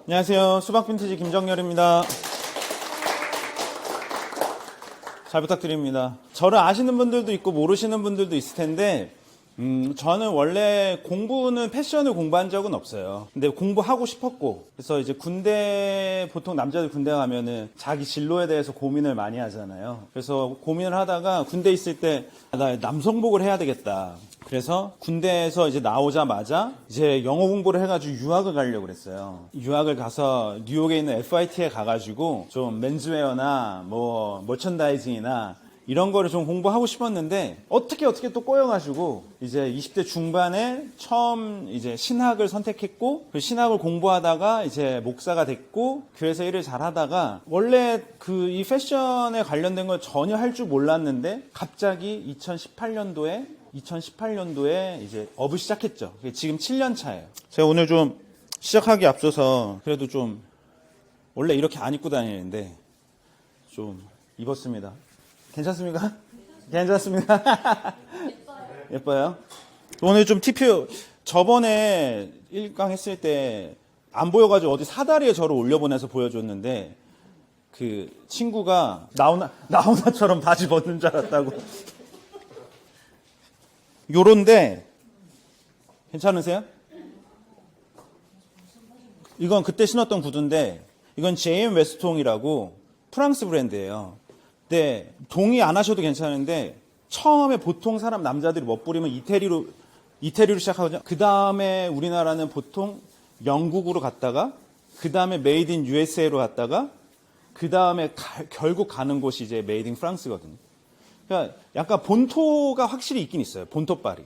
안녕하세요. 수박 빈티지 김정열입니다. 잘 부탁드립니다. 저를 아시는 분들도 있고 모르시는 분들도 있을 텐데 저는 원래 공부는 패션을 공부한 적은 없어요. 근데 공부하고 싶었고, 그래서 이제 군대, 보통 남자들 군대 가면은 자기 진로에 대해서 고민을 많이 하잖아요. 그래서 고민을 하다가 군대 있을 때, 나 남성복을 해야 되겠다. 그래서 군대에서 이제 나오자마자 이제 영어 공부를 해가지고 유학을 가려고 그랬어요. 유학을 가서 뉴욕에 있는 FIT에 가가지고 좀 맨즈웨어나 뭐 머천다이징이나 이런 거를 좀 공부하고 싶었는데 어떻게 또 꼬여가지고 이제 20대 중반에 처음 이제 신학을 선택했고 그 신학을 공부하다가 이제 목사가 됐고 교회에서 일을 잘 하다가 원래 그 이 패션에 관련된 걸 전혀 할 줄 몰랐는데 갑자기 2018년도에 이제 업을 시작했죠. 지금 7년 차예요. 제가 오늘 좀 시작하기 앞서서 그래도 좀 원래 이렇게 안 입고 다니는데 좀 입었습니다. 괜찮습니까? 괜찮습니다. 예뻐요? 오늘 좀 TP, 저번에 1강 했을 때 안 보여가지고 어디 사다리에 저를 올려보내서 보여줬는데 그 친구가 나오나처럼 바지 벗는 줄 알았다고. 요런데 괜찮으세요? 이건 그때 신었던 구두인데 이건 JM 웨스통이라고 프랑스 브랜드예요. 근데 동의 안 하셔도 괜찮은데 처음에 보통 사람 남자들이 멋부리면 이태리로 시작하거든요. 그 다음에 우리나라는 보통 영국으로 갔다가 그 다음에 메이드 인 USA로 갔다가 그 다음에 결국 가는 곳이 이제 메이드 인 프랑스거든요. 그러니까 약간 본토가 확실히 있긴 있어요. 본토빨이.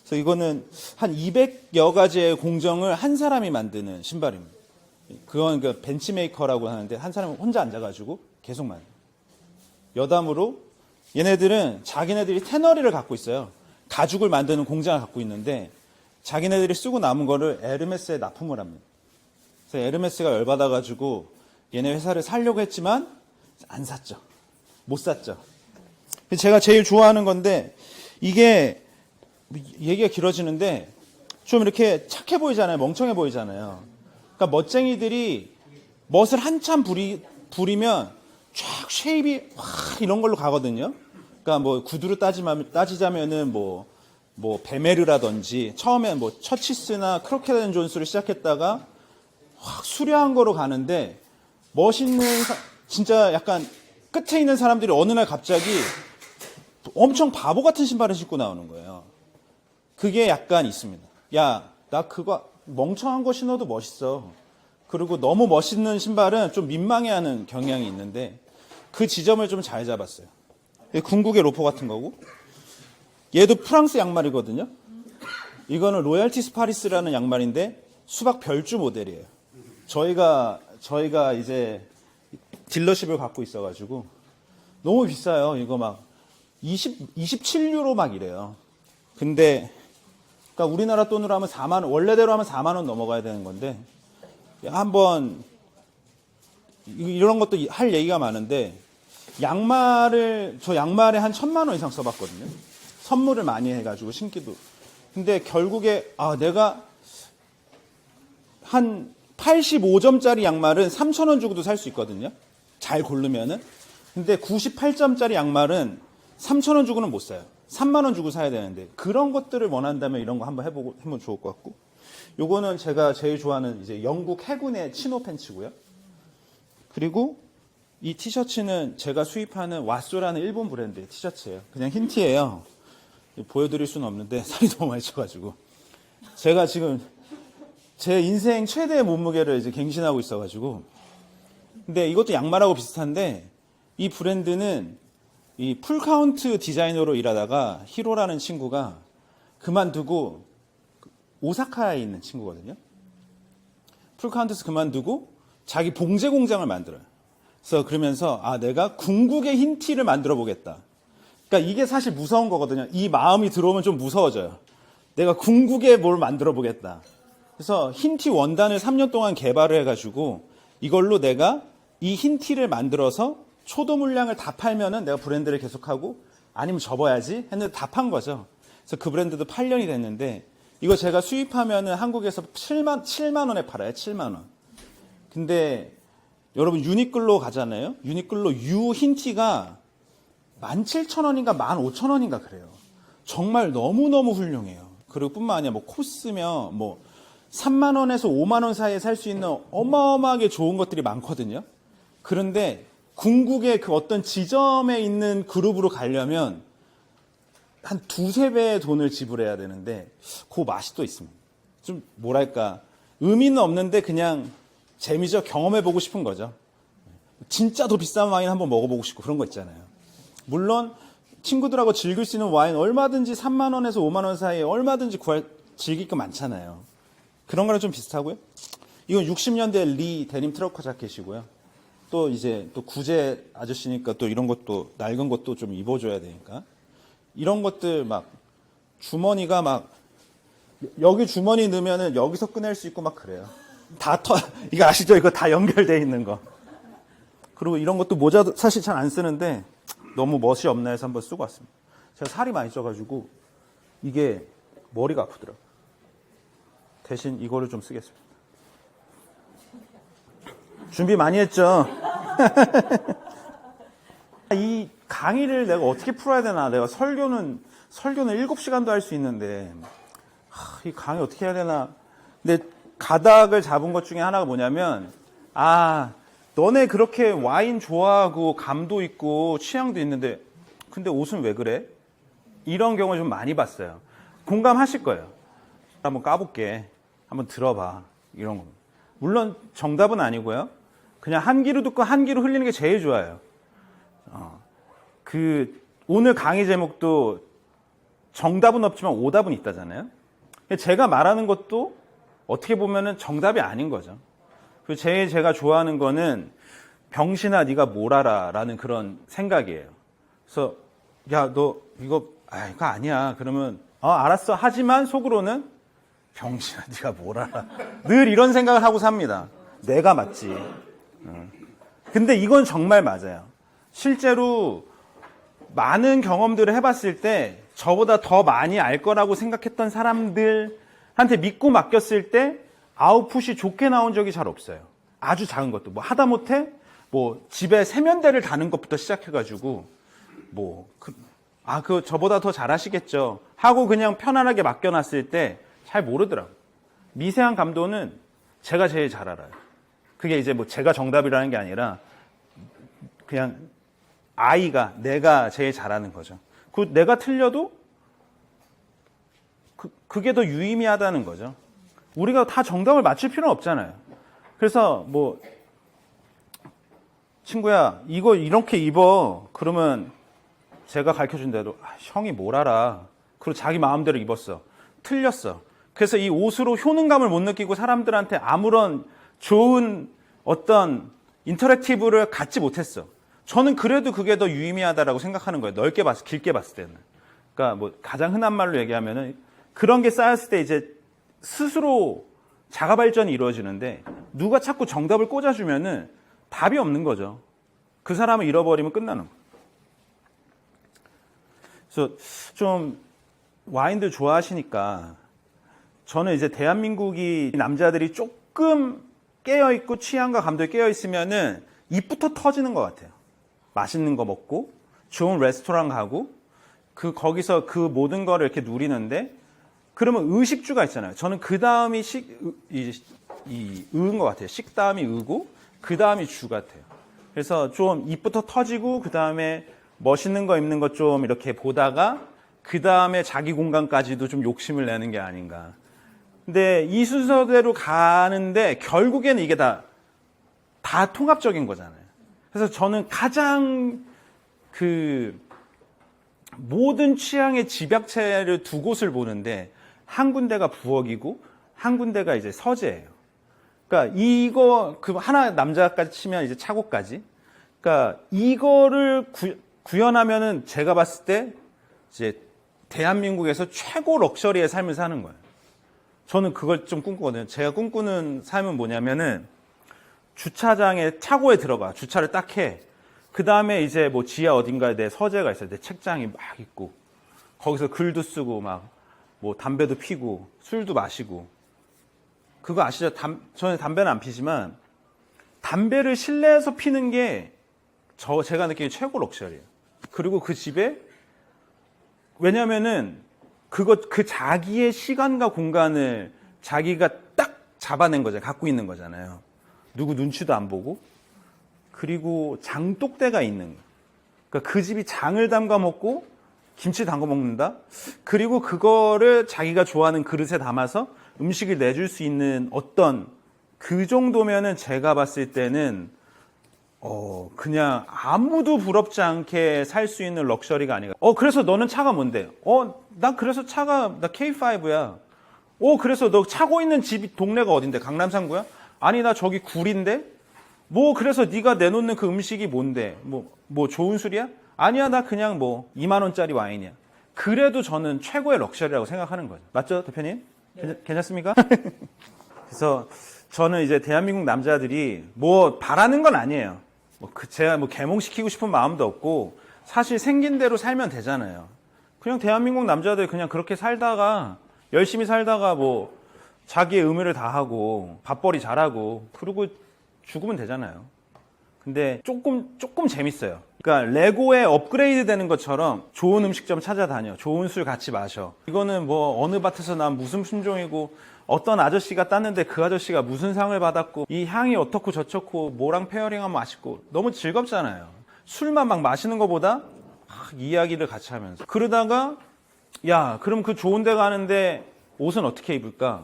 그래서 이거는 한 200여 가지의 공정을 한 사람이 만드는 신발입니다. 그건 그 벤치메이커라고 하는데 한 사람이 혼자 앉아가지고 계속 만들어요. 여담으로 얘네들은 자기네들이 테너리를 갖고 있어요. 가죽을 만드는 공장을 갖고 있는데 자기네들이 쓰고 남은 거를 에르메스에 납품을 합니다. 그래서 에르메스가 열받아가지고 얘네 회사를 사려고 했지만 안 샀죠. 못 샀죠. 제가 제일 좋아하는 건데 이게 얘기가 길어지는데 좀 이렇게 착해 보이잖아요. 멍청해 보이잖아요. 그러니까 멋쟁이들이 멋을 한참 부리면 쫙 쉐입이 확 이런 걸로 가거든요. 그러니까 뭐 구두로 따지자면은 뭐 베메르라든지 처음에 뭐 처치스나 크로켓 존스를 시작했다가 확 수려한 거로 가는데 멋있는 진짜 약간 끝에 있는 사람들이 어느 날 갑자기 엄청 바보 같은 신발을 신고 나오는 거예요. 그게 약간 있습니다. 야, 나 그거 멍청한 거 신어도 멋있어. 그리고 너무 멋있는 신발은 좀 민망해하는 경향이 있는데 그 지점을 좀 잘 잡았어요. 궁극의 로퍼 같은 거고 얘도 프랑스 양말이거든요. 이거는 로얄티스 파리스라는 양말인데 수박 별주 모델이에요. 저희가 이제 딜러십을 갖고 있어가지고 너무 비싸요. 이거 막 27유로 막 이래요. 근데 그러니까 우리나라 돈으로 하면 4만 원, 원래대로 하면 4만 원 넘어가야 되는 건데 한번 이런 것도 할 얘기가 많은데 저 양말에 한 1,000만 원 이상 써봤거든요. 선물을 많이 해가지고 신기도. 근데 결국에 내가 한 85점짜리 양말은 3,000원 주고도 살 수 있거든요. 잘 고르면은. 근데 98점짜리 양말은 3,000원 주고는 못 사요. 3만 원 주고 사야 되는데 그런 것들을 원한다면 이런 거 한번 해보면 좋을 것 같고. 요거는 제가 제일 좋아하는 이제 영국 해군의 치노 팬츠고요. 그리고 이 티셔츠는 제가 수입하는 와쏘라는 일본 브랜드의 티셔츠예요. 그냥 흰 티예요. 보여드릴 수는 없는데 살이 너무 많이 쪄가지고 제가 지금 제 인생 최대의 몸무게를 이제 갱신하고 있어가지고. 근데 이것도 양말하고 비슷한데 이 브랜드는 이 풀카운트 디자이너로 일하다가 히로라는 친구가 그만두고 오사카에 있는 친구거든요. 풀카운트에서 그만두고 자기 봉제 공장을 만들어요. 그래서 그러면서 내가 궁극의 흰 티를 만들어 보겠다. 그러니까 이게 사실 무서운 거거든요. 이 마음이 들어오면 좀 무서워져요. 내가 궁극의 뭘 만들어 보겠다. 그래서 흰 티 원단을 3년 동안 개발을 해가지고 이걸로 내가 이 흰 티를 만들어서 초도 물량을 다 팔면은 내가 브랜드를 계속하고 아니면 접어야지 했는데 다 판 거죠. 그래서 그 브랜드도 8년이 됐는데 이거 제가 수입하면은 한국에서 7만 원에 팔아요. 7만 원. 근데 여러분 유니클로 가잖아요. 유니클로 U 흰 티가 17,000원인가 15,000원인가 그래요. 정말 너무너무 훌륭해요. 그리고 뿐만 아니라 뭐 코스면 뭐 3만 원에서 5만 원 사이에 살 수 있는 어마어마하게 좋은 것들이 많거든요. 그런데 궁극의 그 어떤 지점에 있는 그룹으로 가려면 한 두세 배의 돈을 지불해야 되는데 그 맛이 또 있습니다. 좀 뭐랄까 의미는 없는데 그냥 재미죠. 경험해보고 싶은 거죠. 진짜 더 비싼 와인 한번 먹어보고 싶고 그런 거 있잖아요. 물론 친구들하고 즐길 수 있는 와인 얼마든지 3만 원에서 5만 원 사이에 얼마든지 즐길 거 많잖아요. 그런 거랑 좀 비슷하고요. 이건 60년대 리 데님 트러커 자켓이고요. 또 이제 또 구제 아저씨니까 또 이런 것도 낡은 것도 좀 입어줘야 되니까 이런 것들 막 주머니가 막 여기 주머니 넣으면은 여기서 꺼낼 수 있고 막 그래요. 이거 아시죠? 이거 다 연결되어 있는 거. 그리고 이런 것도 모자도 사실 잘 안 쓰는데 너무 멋이 없나 해서 한번 쓰고 왔습니다. 제가 살이 많이 쪄가지고 이게 머리가 아프더라고요. 대신 이거를 좀 쓰겠습니다. 준비 많이 했죠? 이 강의를 내가 어떻게 풀어야 되나. 내가 설교는 7시간도 할 수 있는데 이 강의 어떻게 해야 되나. 근데 가닥을 잡은 것 중에 하나가 뭐냐면 너네 그렇게 와인 좋아하고 감도 있고 취향도 있는데 근데 옷은 왜 그래? 이런 경우 좀 많이 봤어요. 공감하실 거예요. 한번 까볼게. 한번 들어봐. 이런 거. 물론 정답은 아니고요. 그냥 한 귀로 듣고 한 귀로 흘리는 게 제일 좋아요. 오늘 강의 제목도 정답은 없지만 오답은 있다잖아요. 제가 말하는 것도 어떻게 보면은 정답이 아닌 거죠. 그리고 제가 좋아하는 거는 병신아 네가 뭘 알아라는 그런 생각이에요. 그래서 야 너 이거 아니야. 그러면 알았어. 하지만 속으로는 병신아 네가 뭘 알아. 늘 이런 생각을 하고 삽니다. 내가 맞지. 근데 이건 정말 맞아요. 실제로 많은 경험들을 해봤을 때 저보다 더 많이 알 거라고 생각했던 사람들한테 믿고 맡겼을 때 아웃풋이 좋게 나온 적이 잘 없어요. 아주 작은 것도. 뭐 하다못해 뭐 집에 세면대를 다는 것부터 시작해가지고 그거 저보다 더 잘하시겠죠 하고 그냥 편안하게 맡겨놨을 때 잘 모르더라고요. 미세한 감도는 제가 제일 잘 알아요. 그게 이제 뭐 제가 정답이라는 게 아니라 그냥 내가 제일 잘하는 거죠. 내가 틀려도 그게 더 유의미하다는 거죠. 우리가 다 정답을 맞출 필요는 없잖아요. 그래서 친구야 이거 이렇게 입어. 그러면 제가 가르쳐준 대로 형이 뭘 알아. 그리고 자기 마음대로 입었어. 틀렸어. 그래서 이 옷으로 효능감을 못 느끼고 사람들한테 아무런 좋은 어떤 인터랙티브를 갖지 못했어. 저는 그래도 그게 더 유의미하다라고 생각하는 거예요. 넓게 봤을, 길게 봤을 때는. 그러니까 가장 흔한 말로 얘기하면은 그런 게 쌓였을 때 이제 스스로 자가 발전이 이루어지는데 누가 자꾸 정답을 꽂아주면은 답이 없는 거죠. 그 사람을 잃어버리면 끝나는 거예요. 그래서 좀 와인들 좋아하시니까 저는 이제 대한민국이 남자들이 조금 깨어있고 취향과 감도에 깨어있으면은 입부터 터지는 것 같아요. 맛있는 거 먹고 좋은 레스토랑 가고 거기서 그 모든 거를 이렇게 누리는데 그러면 의식주가 있잖아요. 저는 그 다음이 의인 것 같아요. 식다음이 의고 그 다음이 주 같아요. 그래서 좀 입부터 터지고 그 다음에 멋있는 거 입는 것 좀 이렇게 보다가 그 다음에 자기 공간까지도 좀 욕심을 내는 게 아닌가. 근데 이 순서대로 가는데 결국에는 이게 다 통합적인 거잖아요. 그래서 저는 가장 모든 취향의 집약체를 두 곳을 보는데 한 군데가 부엌이고 한 군데가 이제 서재예요. 그러니까 이거 하나 남자까지 치면 이제 차고까지. 그러니까 이거를 구현하면은 제가 봤을 때 이제 대한민국에서 최고 럭셔리의 삶을 사는 거예요. 저는 그걸 좀 꿈꾸거든요. 제가 꿈꾸는 삶은 뭐냐면은 주차장에 차고에 들어가 주차를 딱 해. 그 다음에 이제 뭐 지하 어딘가에 내 서재가 있어요. 내 책장이 막 있고 거기서 글도 쓰고 뭐 담배도 피고 술도 마시고. 그거 아시죠? 저는 담배는 안 피지만 담배를 실내에서 피는 게 제가 느끼기에 최고 럭셔리예요. 그리고 그 집에 왜냐면은 그 자기의 시간과 공간을 자기가 딱 잡아낸 거잖아요. 갖고 있는 거잖아요. 누구 눈치도 안 보고. 그리고 장독대가 있는 거예요. 그러니까 그 집이 장을 담가 먹고 김치 담가 먹는다. 그리고 그거를 자기가 좋아하는 그릇에 담아서 음식을 내줄 수 있는 어떤 그 정도면은 제가 봤을 때는 그냥 아무도 부럽지 않게 살 수 있는 럭셔리가 아닌가. 그래서 너는 차가 뭔데? 나 그래서 나 K5야. 그래서 너 차고 있는 집이 동네가 어딘데? 강남상구야? 아니, 나 저기 구리인데? 그래서 네가 내놓는 그 음식이 뭔데? 뭐 좋은 술이야? 아니야, 나 그냥 2만 원짜리 와인이야. 그래도 저는 최고의 럭셔리라고 생각하는 거죠. 맞죠, 대표님? 괜찮습니까? 그래서 저는 이제 대한민국 남자들이 바라는 건 아니에요. 제가 계몽시키고 싶은 마음도 없고, 사실 생긴 대로 살면 되잖아요. 그냥 대한민국 남자들 그냥 그렇게 살다가, 열심히 살다가 자기의 의무를 다하고, 밥벌이 잘하고, 그러고 죽으면 되잖아요. 근데 조금 재밌어요. 그러니까 레고에 업그레이드 되는 것처럼 좋은 음식점 찾아다녀. 좋은 술 같이 마셔. 이거는 어느 밭에서 난 무슨 품종이고 어떤 아저씨가 땄는데 그 아저씨가 무슨 상을 받았고 이 향이 어떻고 저렇고 뭐랑 페어링하면 맛있고 너무 즐겁잖아요. 술만 막 마시는 것보다 이야기를 같이 하면서. 그러다가 그럼 그 좋은 데 가는데 옷은 어떻게 입을까?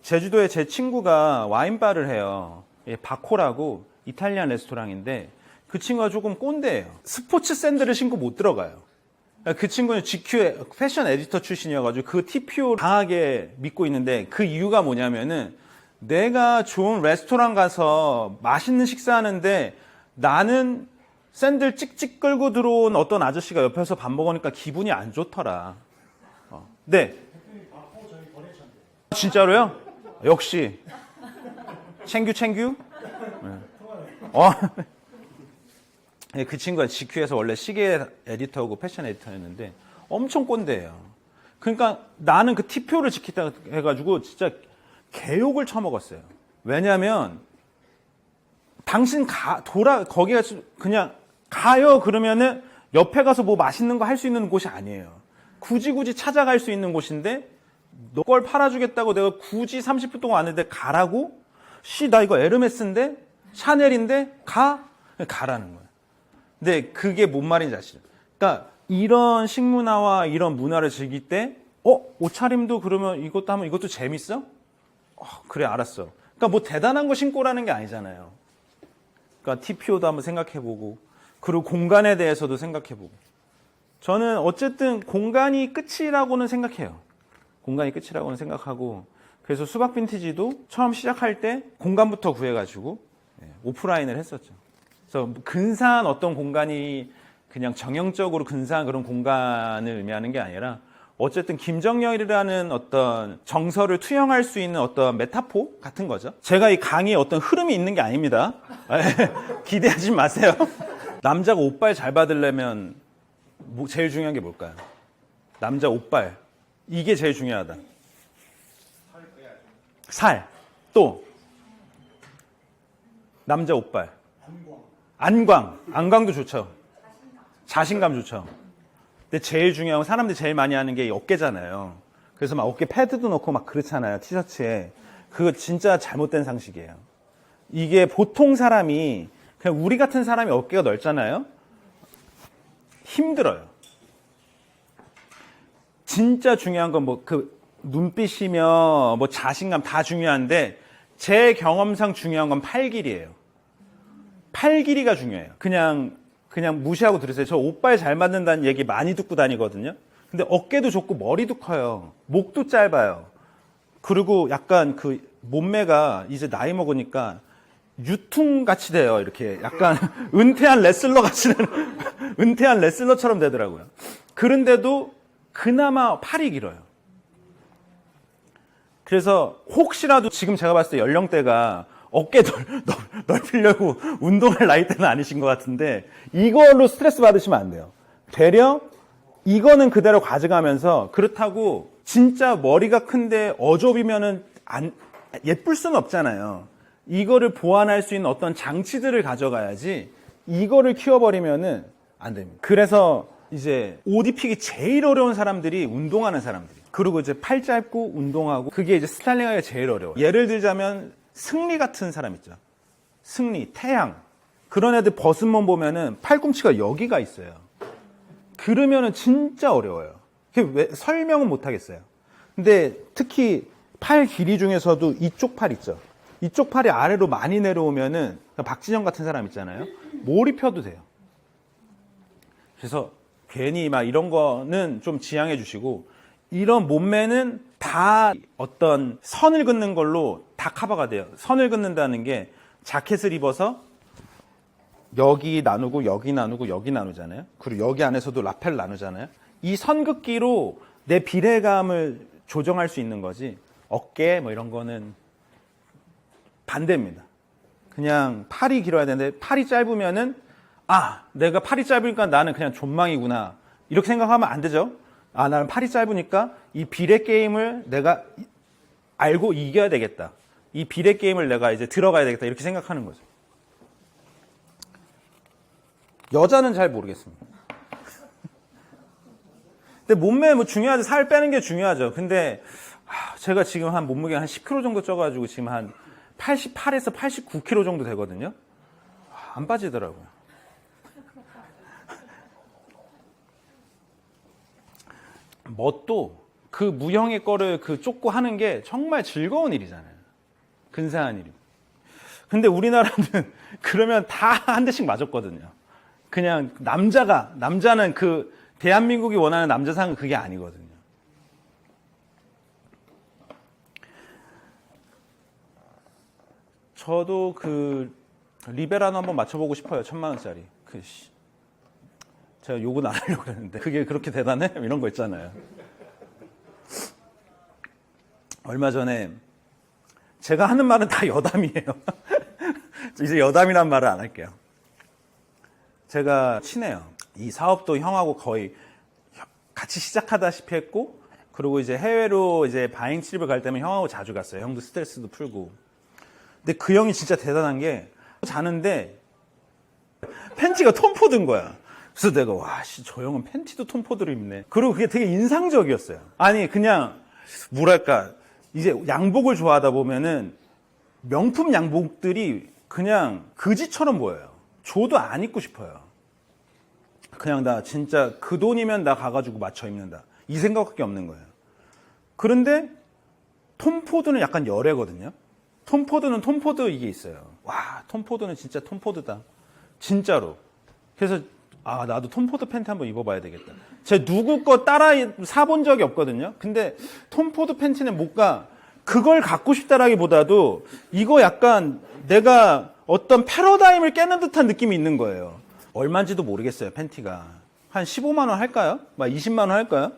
제주도에 제 친구가 와인바를 해요. 바코라고 이탈리안 레스토랑인데 그 친구가 조금 꼰대예요. 스포츠 샌들을 신고 못 들어가요. 그 친구는 GQ의 패션 에디터 출신이어가지고 그 TPO 강하게 믿고 있는데 그 이유가 뭐냐면은 내가 좋은 레스토랑 가서 맛있는 식사하는데 나는 샌들 찍찍 끌고 들어온 어떤 아저씨가 옆에서 밥 먹으니까 기분이 안 좋더라. 네. 진짜로요? 역시. 챙규? 네. 그 친구가 GQ에서 원래 시계 에디터고 패션 에디터였는데 엄청 꼰대예요. 그러니까 나는 그 TPO를 지키다 해가지고 진짜 개욕을 처먹었어요. 왜냐면 당신 거기가 그냥 가요 그러면은 옆에 가서 맛있는 거 할 수 있는 곳이 아니에요. 굳이 찾아갈 수 있는 곳인데 너 걸 팔아주겠다고 내가 굳이 30분 동안 왔는데 가라고? 나 이거 에르메스인데? 샤넬인데? 가라는 거야. 근데 그게 뭔 말인지 아시죠? 그러니까 이런 식문화와 이런 문화를 즐길 때 옷차림도 그러면 이것도 하면 이것도 재밌어? 그래, 알았어. 그러니까 대단한 거 신고 라는 게 아니잖아요. 그러니까 TPO도 한번 생각해보고 그리고 공간에 대해서도 생각해보고 저는 어쨌든 공간이 끝이라고는 생각해요. 공간이 끝이라고는 생각하고 그래서 수박 빈티지도 처음 시작할 때 공간부터 구해가지고 오프라인을 했었죠. 그래서 근사한 어떤 공간이 그냥 정형적으로 근사한 그런 공간을 의미하는 게 아니라 어쨌든 김정열이라는 어떤 정서를 투영할 수 있는 어떤 메타포 같은 거죠. 제가 이 강의에 어떤 흐름이 있는 게 아닙니다. 기대하지 마세요. 남자가 옷발 잘 받으려면 제일 중요한 게 뭘까요? 남자 옷발. 이게 제일 중요하다. 살. 또 남자 옷발. 안광도 좋죠. 자신감 좋죠. 근데 제일 중요한 건 사람들이 제일 많이 하는 게 어깨잖아요. 그래서 막 어깨 패드도 넣고 막 그렇잖아요. 티셔츠에. 그거 진짜 잘못된 상식이에요. 이게 보통 사람이 그냥 우리 같은 사람이 어깨가 넓잖아요. 힘들어요. 진짜 중요한 건 눈빛이며 자신감 다 중요한데 제 경험상 중요한 건 팔 길이에요. 팔 길이가 중요해요. 그냥 무시하고 들으세요. 저 옷발 잘 맞는다는 얘기 많이 듣고 다니거든요. 근데 어깨도 좁고 머리도 커요. 목도 짧아요. 그리고 약간 그 몸매가 이제 나이 먹으니까 유퉁같이 돼요. 이렇게 약간 은퇴한 레슬러 같이 되는 은퇴한 레슬러처럼 되더라고요. 그런데도 그나마 팔이 길어요. 그래서 혹시라도 지금 제가 봤을 때 연령대가 어깨 넓히려고 운동할 나이대는 아니신 것 같은데 이걸로 스트레스 받으시면 안 돼요. 되려 이거는 그대로 가져가면서 그렇다고 진짜 머리가 큰데 어좁이면은 예쁠 수는 없잖아요. 이거를 보완할 수 있는 어떤 장치들을 가져가야지 이거를 키워버리면은 안 됩니다. 그래서 이제 옷 입히기 제일 어려운 사람들이 운동하는 사람들이. 그리고 이제 팔 짧고 운동하고 그게 이제 스타일링하기가 제일 어려워. 예를 들자면 승리 같은 사람 있죠. 승리, 태양. 그런 애들 벗은 몸 보면은 팔꿈치가 여기가 있어요. 그러면은 진짜 어려워요. 왜 설명은 못 하겠어요. 근데 특히 팔 길이 중에서도 이쪽 팔 있죠. 이쪽 팔이 아래로 많이 내려오면은 박진영 같은 사람 있잖아요. 뭘 입혀도 돼요. 그래서 괜히 막 이런 거는 좀 지양해 주시고 이런 몸매는 다 어떤 선을 긋는 걸로 다 커버가 돼요. 선을 긋는다는 게 자켓을 입어서 여기 나누고 여기 나누고 여기 나누잖아요. 그리고 여기 안에서도 라펠 나누잖아요. 이 선 긋기로 내 비례감을 조정할 수 있는 거지 어깨 뭐 이런 거는 반대입니다. 그냥 팔이 길어야 되는데 팔이 짧으면은 내가 팔이 짧으니까 나는 그냥 존망이구나 이렇게 생각하면 안 되죠. 나는 팔이 짧으니까 이 비례 게임을 내가 알고 이겨야 되겠다. 이 비례 게임을 내가 이제 들어가야 되겠다 이렇게 생각하는 거죠. 여자는 잘 모르겠습니다. 근데 몸매 뭐 중요하죠. 살 빼는 게 중요하죠. 근데 제가 지금 한 몸무게 한 10kg 정도 쪄가지고 지금 한 88에서 89kg 정도 되거든요. 안 빠지더라고요. 뭣도 그 무형의 거를 그 쫓고 하는 게 정말 즐거운 일이잖아요. 근사한 일이. 근데 우리나라는 그러면 다 한 대씩 맞았거든요. 그냥 남자는 그 대한민국이 원하는 남자상은 그게 아니거든요. 저도 그 리베라노 한번 맞춰보고 싶어요. 1000만원짜리. 제가 욕은 안 하려고 그랬는데 그게 그렇게 대단해? 이런 거 있잖아요. 얼마 전에 제가 하는 말은 다 여담이에요. 이제 여담이란 말을 안 할게요. 제가 친해요. 이 사업도 형하고 거의 같이 시작하다시피 했고, 그리고 이제 해외로 이제 바잉 트립을 갈 때면 형하고 자주 갔어요. 형도 스트레스도 풀고. 근데 그 형이 진짜 대단한 게 자는데 팬티가 톰포드인 거야. 그래서 내가 저 형은 팬티도 톰포드를 입네. 그리고 그게 되게 인상적이었어요. 아니 그냥 뭐랄까 이제 양복을 좋아하다 보면은 명품 양복들이 그냥 그지처럼 보여요. 줘도 안 입고 싶어요. 그냥 나 진짜 그 돈이면 나 가가지고 맞춰 입는다. 이 생각밖에 없는 거예요. 그런데 톰포드는 약간 열애거든요. 톰포드는 톰포드 이게 있어요. 톰포드는 진짜 톰포드다. 진짜로. 그래서 나도 톰포드 팬티 한번 입어봐야 되겠다. 제가 누구 거 따라 사본 적이 없거든요. 근데 톰포드 팬티는 뭔가 그걸 갖고 싶다라기보다도 이거 약간 내가 어떤 패러다임을 깨는 듯한 느낌이 있는 거예요. 얼마인지도 모르겠어요. 팬티가 한 15만 원 할까요? 막 20만 원 할까요?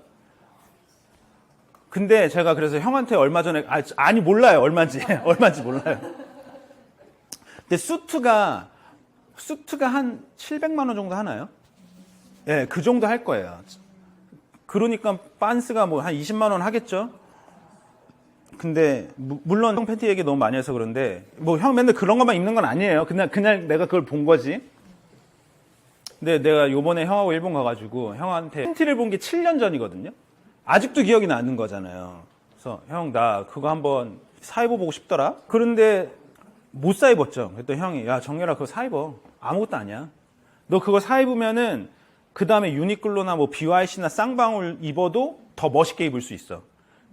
근데 제가 그래서 형한테 얼마 전에 아니 몰라요. 얼마인지 몰라요. 근데 수트가 한 700만 원 정도 하나요? 예, 그 정도 할 거예요. 그러니까 빤스가 뭐 한 20만 원 하겠죠? 근데 물론 형 팬티 얘기 너무 많이 해서 그런데 뭐 형 맨날 그런 것만 입는 건 아니에요. 그냥 내가 그걸 본 거지. 근데 내가 요번에 형하고 일본 가가지고 형한테 팬티를 본 게 7년 전이거든요. 아직도 기억이 나는 거잖아요. 그래서 형 나 그거 한번 사입어보고 싶더라. 그런데 못 사입었죠. 그랬더니 형이 야 정렬아 그거 사입어. 아무것도 아니야. 너 그거 사입으면은 그 다음에 유니클로나 뭐 BYC나 쌍방울 입어도 더 멋있게 입을 수 있어.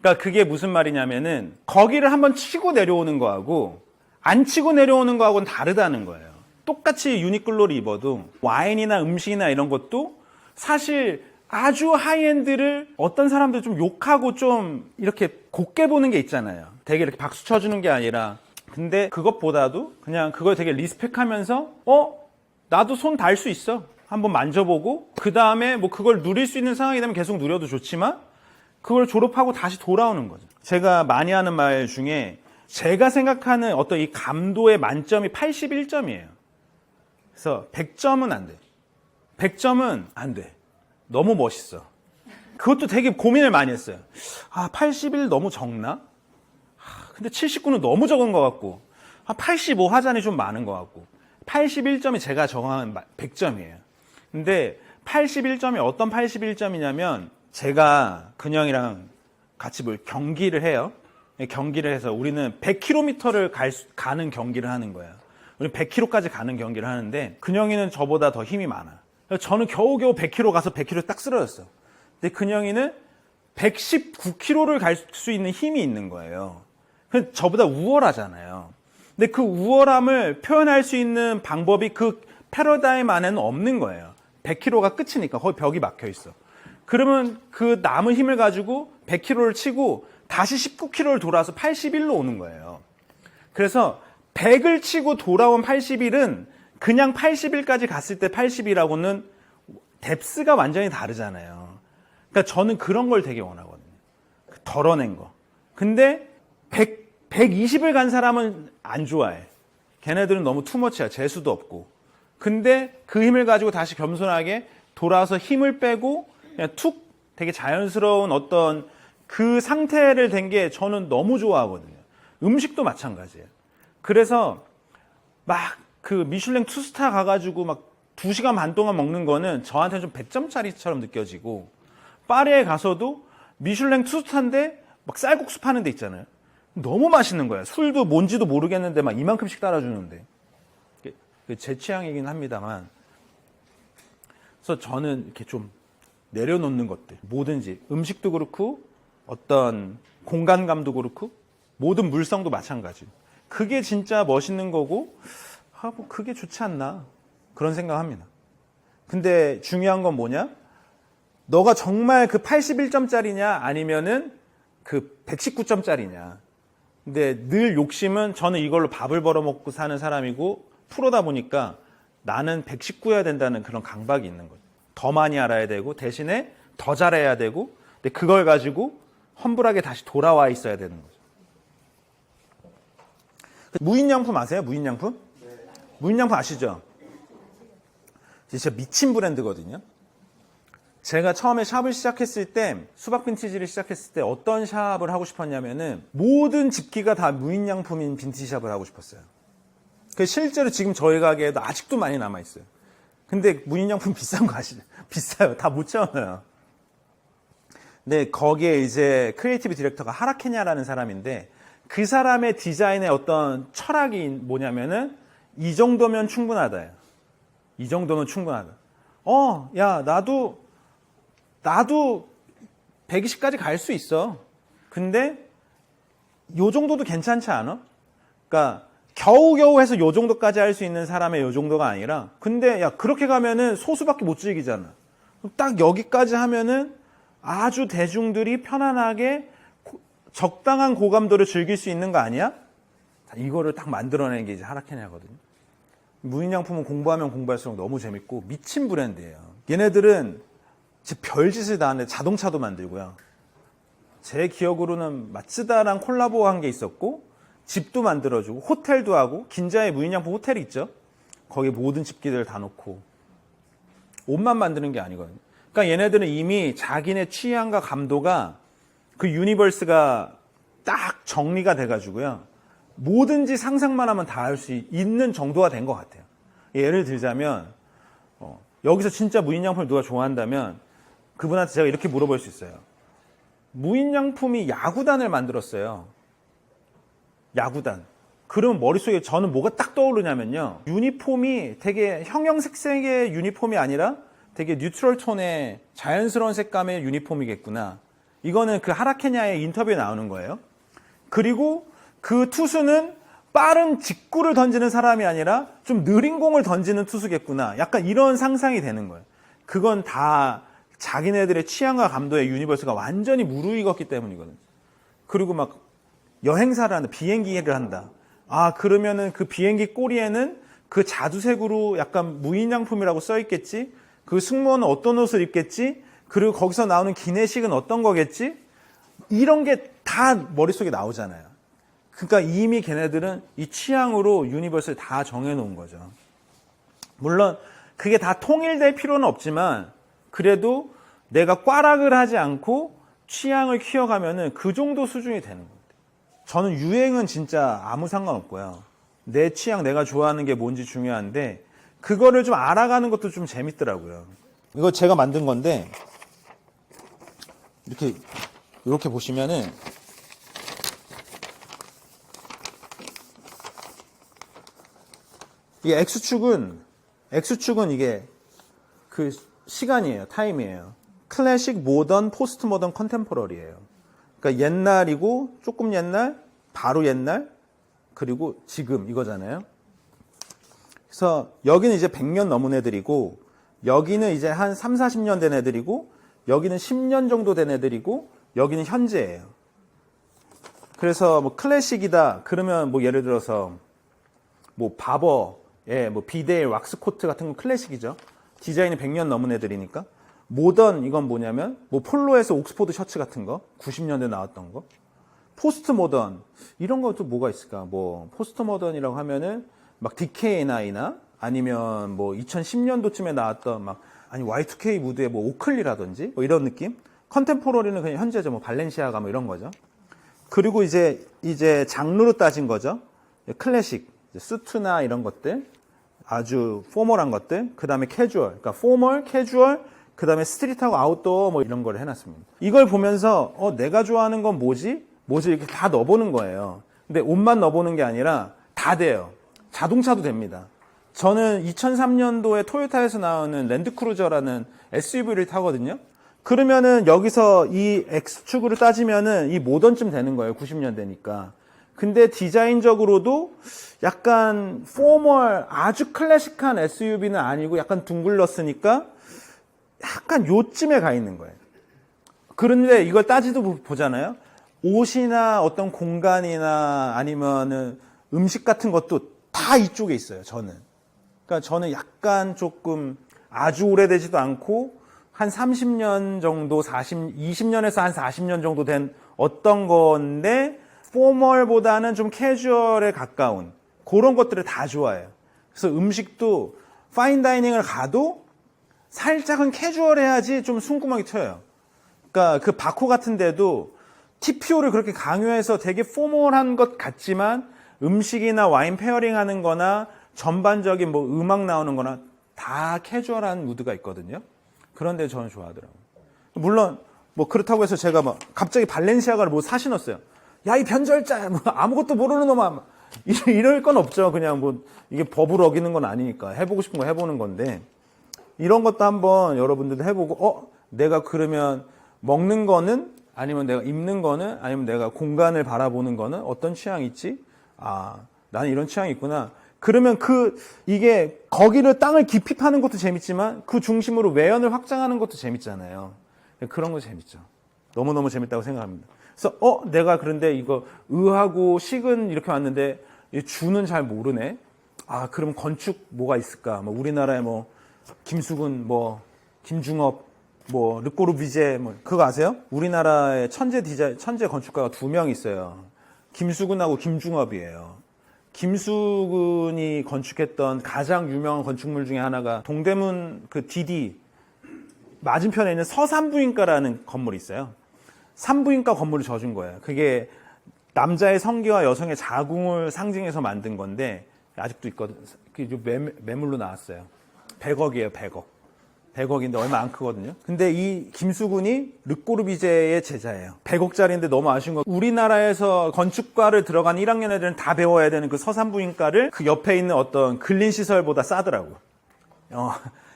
그러니까 그게 무슨 말이냐면은 거기를 한번 치고 내려오는 거하고 안 치고 내려오는 거하고는 다르다는 거예요. 똑같이 유니클로를 입어도 와인이나 음식이나 이런 것도 사실 아주 하이엔드를 어떤 사람들 좀 욕하고 좀 이렇게 곱게 보는 게 있잖아요. 되게 이렇게 박수 쳐주는 게 아니라 근데 그것보다도 그냥 그걸 되게 리스펙하면서 나도 손 닿을 수 있어. 한번 만져보고 그 다음에 뭐 그걸 누릴 수 있는 상황이 되면 계속 누려도 좋지만 그걸 졸업하고 다시 돌아오는 거죠. 제가 많이 하는 말 중에 제가 생각하는 어떤 이 감도의 만점이 81점이에요. 그래서 100점은 안 돼. 100점은 안 돼. 너무 멋있어. 그것도 되게 고민을 많이 했어요. 81 너무 적나? 근데 79는 너무 적은 것 같고 한 85 하자니 좀 많은 것 같고 81점이 제가 정한 100점이에요. 근데 81점이 어떤 81점이냐면 제가 근영이랑 같이 경기를 해요. 경기를 해서 우리는 100km를 가는 경기를 하는 거예요. 우리는 100km까지 가는 경기를 하는데 근영이는 저보다 더 힘이 많아. 저는 겨우겨우 100km 가서 100km 딱 쓰러졌어. 근데 근영이는 119km를 갈 수 있는 힘이 있는 거예요. 저보다 우월하잖아요. 근데 그 우월함을 표현할 수 있는 방법이 그 패러다임 안에는 없는 거예요. 100km가 끝이니까 거의 벽이 막혀 있어. 그러면 그 남은 힘을 가지고 100km를 치고 다시 19km를 돌아서 81로 오는 거예요. 그래서 100을 치고 돌아온 81은 그냥 81까지 갔을 때 80이라고는 뎁스가 완전히 다르잖아요. 그러니까 저는 그런 걸 되게 원하거든요. 덜어낸 거. 근데 120을 간 사람은 안 좋아해. 걔네들은 너무 투머치야. 재수도 없고. 근데 그 힘을 가지고 다시 겸손하게 돌아와서 힘을 빼고 그냥 툭 되게 자연스러운 어떤 그 상태를 된 게 저는 너무 좋아하거든요. 음식도 마찬가지예요. 그래서 막 그 미슐랭 투스타 가가지고 막 2시간 반 동안 먹는 거는 저한테는 좀 100점짜리처럼 느껴지고 파리에 가서도 미슐랭 투스타인데 막 쌀국수 파는 데 있잖아요. 너무 맛있는 거야. 술도 뭔지도 모르겠는데 막 이만큼씩 따라주는데. 제 취향이긴 합니다만. 그래서 저는 이렇게 좀 내려놓는 것들. 뭐든지. 음식도 그렇고 어떤 공간감도 그렇고 모든 물성도 마찬가지. 그게 진짜 멋있는 거고 뭐 그게 좋지 않나 그런 생각합니다. 근데 중요한 건 뭐냐? 너가 정말 그 81점짜리냐 아니면은 그 119점짜리냐. 근데 늘 욕심은 저는 이걸로 밥을 벌어먹고 사는 사람이고 프로다 보니까 나는 119여야 된다는 그런 강박이 있는 거죠. 더 많이 알아야 되고 대신에 더 잘해야 되고 근데 그걸 가지고 험불하게 다시 돌아와 있어야 되는 거죠. 무인양품 아세요? 무인양품? 네. 무인양품 아시죠? 진짜 미친 브랜드거든요. 제가 처음에 샵을 시작했을 때 수박 빈티지를 시작했을 때 어떤 샵을 하고 싶었냐면은 모든 집기가 다 무인양품인 빈티지 샵을 하고 싶었어요. 실제로 지금 저희 가게에도 아직도 많이 남아있어요. 근데 무인양품 비싼 거 아시죠? 비싸요. 다 못 채워넣어요. 근데 거기에 이제 크리에이티브 디렉터가 하라케냐라는 사람인데 그 사람의 디자인의 어떤 철학이 뭐냐면은 이 정도면 충분하다. 이 정도면 충분하다. 야, 나도 120까지 갈 수 있어. 근데 요 정도도 괜찮지 않아? 그러니까 겨우겨우 해서 요 정도까지 할 수 있는 사람의 요 정도가 아니라 근데 야, 그렇게 가면은 소수밖에 못 즐기잖아. 딱 여기까지 하면은 아주 대중들이 편안하게 적당한 고감도를 즐길 수 있는 거 아니야? 이거를 딱 만들어낸 게 이제 하라케냐거든요. 무인양품은 공부하면 공부할수록 너무 재밌고 미친 브랜드예요. 얘네들은 별짓을 다 하는데 자동차도 만들고요. 제 기억으로는 마츠다랑 콜라보한 게 있었고 집도 만들어주고 호텔도 하고 긴자에 무인양품 호텔이 있죠. 거기에 모든 집기들 다 놓고 옷만 만드는 게 아니거든요. 그러니까 얘네들은 이미 자기네 취향과 감도가 그 유니버스가 딱 정리가 돼가지고요. 뭐든지 상상만 하면 다 할 수 있는 정도가 된 것 같아요. 예를 들자면 여기서 진짜 무인양품을 누가 좋아한다면 그분한테 제가 이렇게 물어볼 수 있어요. 무인양품이 야구단을 만들었어요. 야구단. 그러면 머릿속에 저는 뭐가 딱 떠오르냐면요. 유니폼이 되게 형형색색의 유니폼이 아니라 되게 뉴트럴 톤의 자연스러운 색감의 유니폼이겠구나. 이거는 그 하라케냐의 인터뷰에 나오는 거예요. 그리고 그 투수는 빠른 직구를 던지는 사람이 아니라 좀 느린 공을 던지는 투수겠구나. 약간 이런 상상이 되는 거예요. 그건 다 자기네들의 취향과 감도의 유니버스가 완전히 무르익었기 때문이거든요. 그리고 막 여행사를 한다. 비행기를 한다. 그러면은 그 비행기 꼬리에는 그 자두색으로 약간 무인양품이라고 써있겠지? 그 승무원은 어떤 옷을 입겠지? 그리고 거기서 나오는 기내식은 어떤 거겠지? 이런 게 다 머릿속에 나오잖아요. 그러니까 이미 걔네들은 이 취향으로 유니버스를 다 정해놓은 거죠. 물론 그게 다 통일될 필요는 없지만 그래도 내가 꽈락을 하지 않고 취향을 키워가면은 그 정도 수준이 되는 겁니다. 저는 유행은 진짜 아무 상관없고요. 내 취향, 내가 좋아하는 게 뭔지 중요한데 그거를 좀 알아가는 것도 좀 재밌더라고요. 이거 제가 만든 건데 이렇게 보시면은 이 X축은 이게 그 시간이에요. 타임이에요. 클래식, 모던, 포스트 모던, 컨템포러리예요. 그러니까 옛날이고 조금 옛날, 바로 옛날, 그리고 지금 이거잖아요. 그래서 여기는 이제 100년 넘은 애들이고 여기는 이제 한 3, 40년 된 애들이고 여기는 10년 정도 된 애들이고 여기는 현재예요. 그래서 뭐 클래식이다 그러면 뭐 예를 들어서 뭐 바버의 뭐 비데일, 왁스코트 같은 건 클래식이죠. 디자인이 100년 넘은 애들이니까. 모던 이건 뭐냐면 뭐 폴로에서 옥스포드 셔츠 같은 거 90년대 나왔던 거. 포스트 모던 이런 것도 뭐가 있을까? 뭐 포스트 모던이라고 하면은 막 DKNI나 아니면 뭐 2010년도쯤에 나왔던 막 아니 Y2K 무드의 뭐 오클리라든지 뭐 이런 느낌. 컨템포러리는 그냥 현재죠. 뭐 발렌시아가 뭐 이런 거죠. 그리고 이제 장르로 따진 거죠. 클래식, 수트나 이런 것들, 아주 포멀한 것들, 그 다음에 캐주얼, 그러니까 포멀, 캐주얼, 그 다음에 스트릿하고 아웃도어 뭐 이런 거를 해놨습니다. 이걸 보면서 내가 좋아하는 건 뭐지 이렇게 다 넣어보는 거예요. 근데 옷만 넣어보는 게 아니라 다 돼요. 자동차도 됩니다. 저는 2003년도에 토요타에서 나오는 랜드크루저라는 SUV를 타거든요. 그러면은 여기서 이 X축으로 따지면은 이 모던쯤 되는 거예요. 90년대니까. 근데 디자인적으로도 약간 포멀, 아주 클래식한 SUV는 아니고 약간 둥글렀으니까 약간 요쯤에 가 있는 거예요. 그런데 이걸 따지도 보잖아요. 옷이나 어떤 공간이나 아니면은 음식 같은 것도 다 이쪽에 있어요, 저는. 그러니까 저는 약간 조금 아주 오래되지도 않고 한 30년 정도, 20년에서 한 40년 정도 된 어떤 건데 포멀보다는 좀 캐주얼에 가까운 그런 것들을 다 좋아해요. 그래서 음식도 파인다이닝을 가도 살짝은 캐주얼해야지 좀 숨구멍이 트여요. 그러니까 그 바코 같은 데도 TPO를 그렇게 강요해서 되게 포멀한 것 같지만 음식이나 와인 페어링 하는 거나 전반적인 뭐 음악 나오는 거나 다 캐주얼한 무드가 있거든요. 그런데 저는 좋아하더라고요. 물론 뭐 그렇다고 해서 제가 막 갑자기 발렌시아가를 뭐 사 신었어요. 야, 이 변절자, 뭐 아무것도 모르는 놈아. 이럴 건 없죠. 그냥 뭐 이게 법을 어기는 건 아니니까 해보고 싶은 거 해보는 건데 이런 것도 한번 여러분들도 해보고 내가 그러면 먹는 거는 아니면 내가 입는 거는 아니면 내가 공간을 바라보는 거는 어떤 취향이 있지? 나는 이런 취향이 있구나. 그러면 이게 거기를 땅을 깊이 파는 것도 재밌지만 그 중심으로 외연을 확장하는 것도 재밌잖아요. 그런 거 재밌죠. 너무너무 재밌다고 생각합니다. 그래서 내가 그런데 이거 의하고 식은 이렇게 왔는데 주는 잘 모르네. 그럼 건축 뭐가 있을까? 뭐 우리나라에 뭐 김수근, 뭐 김중업, 뭐 르꼬르비제 뭐 그거 아세요? 우리나라의 천재 건축가가 2명 있어요. 김수근하고 김중업이에요. 김수근이 건축했던 가장 유명한 건축물 중에 하나가 동대문 그 DD 맞은편에 있는 서산부인과라는 건물이 있어요. 산부인과 건물을 져준 거예요. 그게 남자의 성기와 여성의 자궁을 상징해서 만든 건데 아직도 있거든. 그게 매물로 나왔어요. 100억이에요, 100억. 100억인데 얼마 안 크거든요. 근데 이 김수근이 르꼬르비제의 제자예요. 100억짜리인데 너무 아쉬운 거. 우리나라에서 건축과를 들어간 1학년 애들은 다 배워야 되는 그 서산부인과를 그 옆에 있는 어떤 근린시설보다 싸더라고.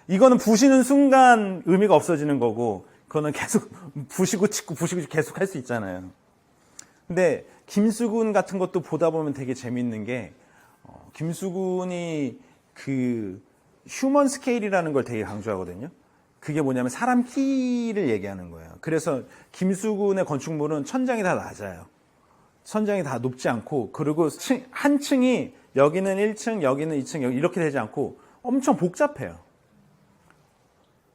이거는 부시는 순간 의미가 없어지는 거고 그거는 계속 부시고 찍고 계속 할 수 있잖아요. 근데 김수근 같은 것도 보다 보면 되게 재밌는 게 김수근이 그 휴먼 스케일이라는 걸 되게 강조하거든요. 그게 뭐냐면 사람 키를 얘기하는 거예요. 그래서 김수근의 건축물은 천장이 다 낮아요. 천장이 다 높지 않고 그리고 한 층이 여기는 1층, 여기는 2층, 여기 이렇게 되지 않고 엄청 복잡해요.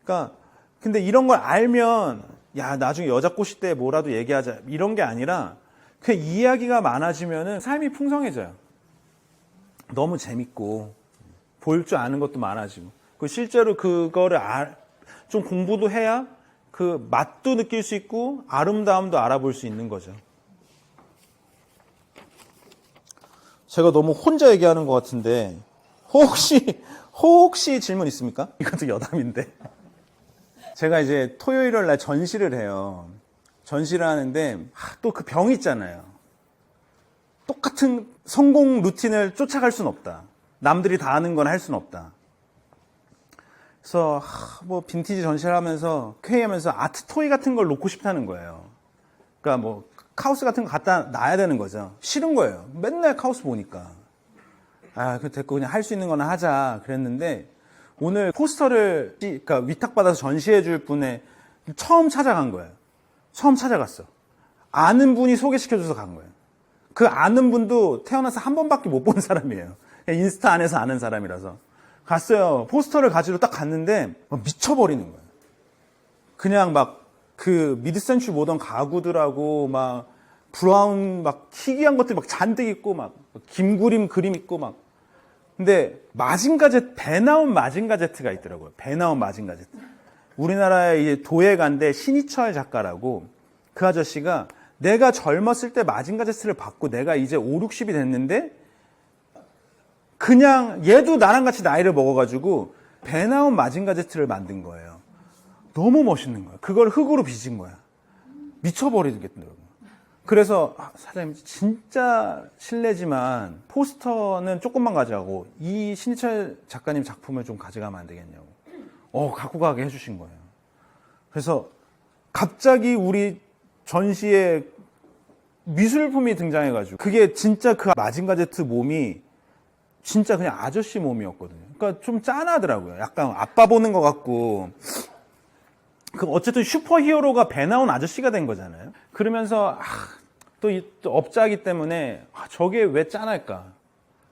그러니까 근데 이런 걸 알면 야 나중에 여자 꼬실 때 뭐라도 얘기하자 이런 게 아니라 그냥 이야기가 많아지면은 삶이 풍성해져요. 너무 재밌고 볼 줄 아는 것도 많아지고 실제로 그거를 좀 공부도 해야 그 맛도 느낄 수 있고 아름다움도 알아볼 수 있는 거죠. 제가 너무 혼자 얘기하는 것 같은데 혹시 질문 있습니까? 이것도 여담인데. 제가 이제 토요일 날 전시를 해요. 전시를 하는데 또 그 병이 있잖아요. 똑같은 성공 루틴을 쫓아갈 수는 없다. 남들이 다 하는 건 할 수는 없다. 그래서 뭐 빈티지 전시를 하면서 회의하면서 아트 토이 같은 걸 놓고 싶다는 거예요. 그러니까 뭐 카우스 같은 거 갖다 놔야 되는 거죠. 싫은 거예요. 맨날 카우스 보니까. 그 됐고 그냥 할 수 있는 거나 하자 그랬는데 오늘 포스터를 그러니까 위탁받아서 전시해 줄 분의 처음 찾아간 거예요. 처음 찾아갔어. 아는 분이 소개시켜줘서 간 거예요. 그 아는 분도 태어나서 한 번밖에 못 본 사람이에요. 인스타 안에서 아는 사람이라서. 갔어요. 포스터를 가지러 딱 갔는데 미쳐버리는 거예요. 그냥 막 그 미드센추리 모던 가구들하고 막 브라운 막 희귀한 것들 막 잔뜩 있고 막 김그림 그림 있고 막. 근데 배 나온 마징가 제트가 있더라고요. 배 나온 마징가 제트. 우리나라의 이제 도예가인데 신희철 작가라고 그 아저씨가 내가 젊었을 때 마징가 제트를 받고 내가 이제 5, 60이 됐는데 그냥 얘도 나랑 같이 나이를 먹어가지고 배 나온 마징가 제트를 만든 거예요. 너무 멋있는 거야. 그걸 흙으로 빚은 거야. 미쳐버리겠더라고요. 그래서 사장님 진짜 실례지만 포스터는 조금만 가져가고 이 신희철 작가님 작품을 좀 가져가면 안 되겠냐고. 갖고 가게 해주신 거예요. 그래서 갑자기 우리 전시에 미술품이 등장해가지고 그게 진짜 그 마징가 제트 몸이 진짜 그냥 아저씨 몸이었거든요. 그러니까 좀 짠하더라고요. 약간 아빠 보는 것 같고. 어쨌든 슈퍼히어로가 배 나온 아저씨가 된 거잖아요. 그러면서 또 업자이기 때문에 저게 왜 짠할까?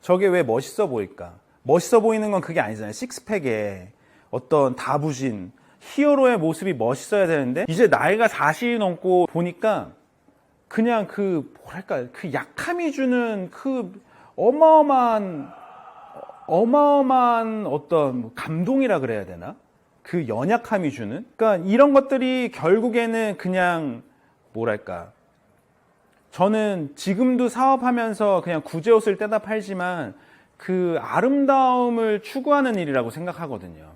저게 왜 멋있어 보일까? 멋있어 보이는 건 그게 아니잖아요. 식스팩에 어떤 다부진 히어로의 모습이 멋있어야 되는데 이제 나이가 40이 넘고 보니까 그냥 그 약함이 주는 그 어마어마한 어떤 감동이라 그래야 되나? 그 연약함이 주는? 그러니까 이런 것들이 결국에는 그냥 저는 지금도 사업하면서 그냥 구제옷을 떼다 팔지만 그 아름다움을 추구하는 일이라고 생각하거든요.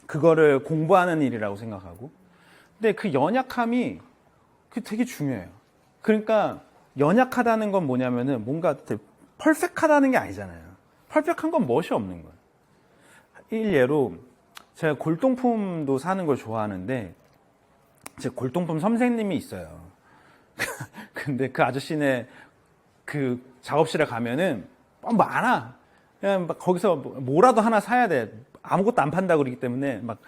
그거를 공부하는 일이라고 생각하고. 근데 그 연약함이 되게 중요해요. 그러니까 연약하다는 건 뭐냐면은 뭔가 퍼펙트하다는 게 아니잖아요. 퍼펙트한 건 멋이 없는 거예요. 일예로 제가 골동품도 사는 걸 좋아하는데 제 골동품 선생님이 있어요. 근데 그 아저씨네 그 작업실에 가면은 많아. 그냥 막 거기서 뭐라도 하나 사야 돼. 아무것도 안 판다고 그러기 때문에 막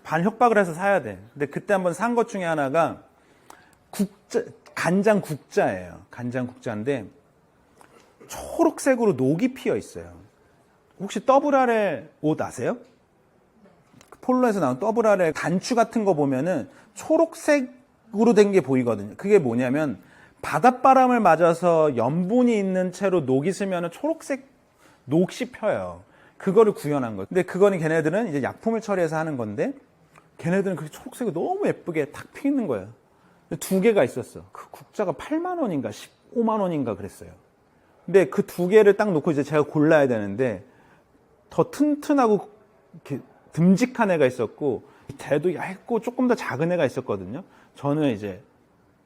반협박을 해서 사야 돼. 근데 그때 한번 산 것 중에 하나가 간장 국자예요. 간장 국자인데 초록색으로 녹이 피어 있어요. 혹시 더블아래 옷 아세요? 폴로에서 나온 더블아래 단추 같은 거 보면은 초록색으로 된 게 보이거든요. 그게 뭐냐면 바닷바람을 맞아서 염분이 있는 채로 녹이 스면은 초록색 녹이 펴요. 그거를 구현한 거예요. 근데 그거는 걔네들은 이제 약품을 처리해서 하는 건데 걔네들은 그 초록색이 너무 예쁘게 탁 피는 거예요. 두 개가 있었어. 그 국자가 8만 원인가 15만 원인가 그랬어요. 근데 그 두 개를 딱 놓고 이제 제가 골라야 되는데 더 튼튼하고 이렇게 듬직한 애가 있었고 대도 얇고 조금 더 작은 애가 있었거든요. 저는 이제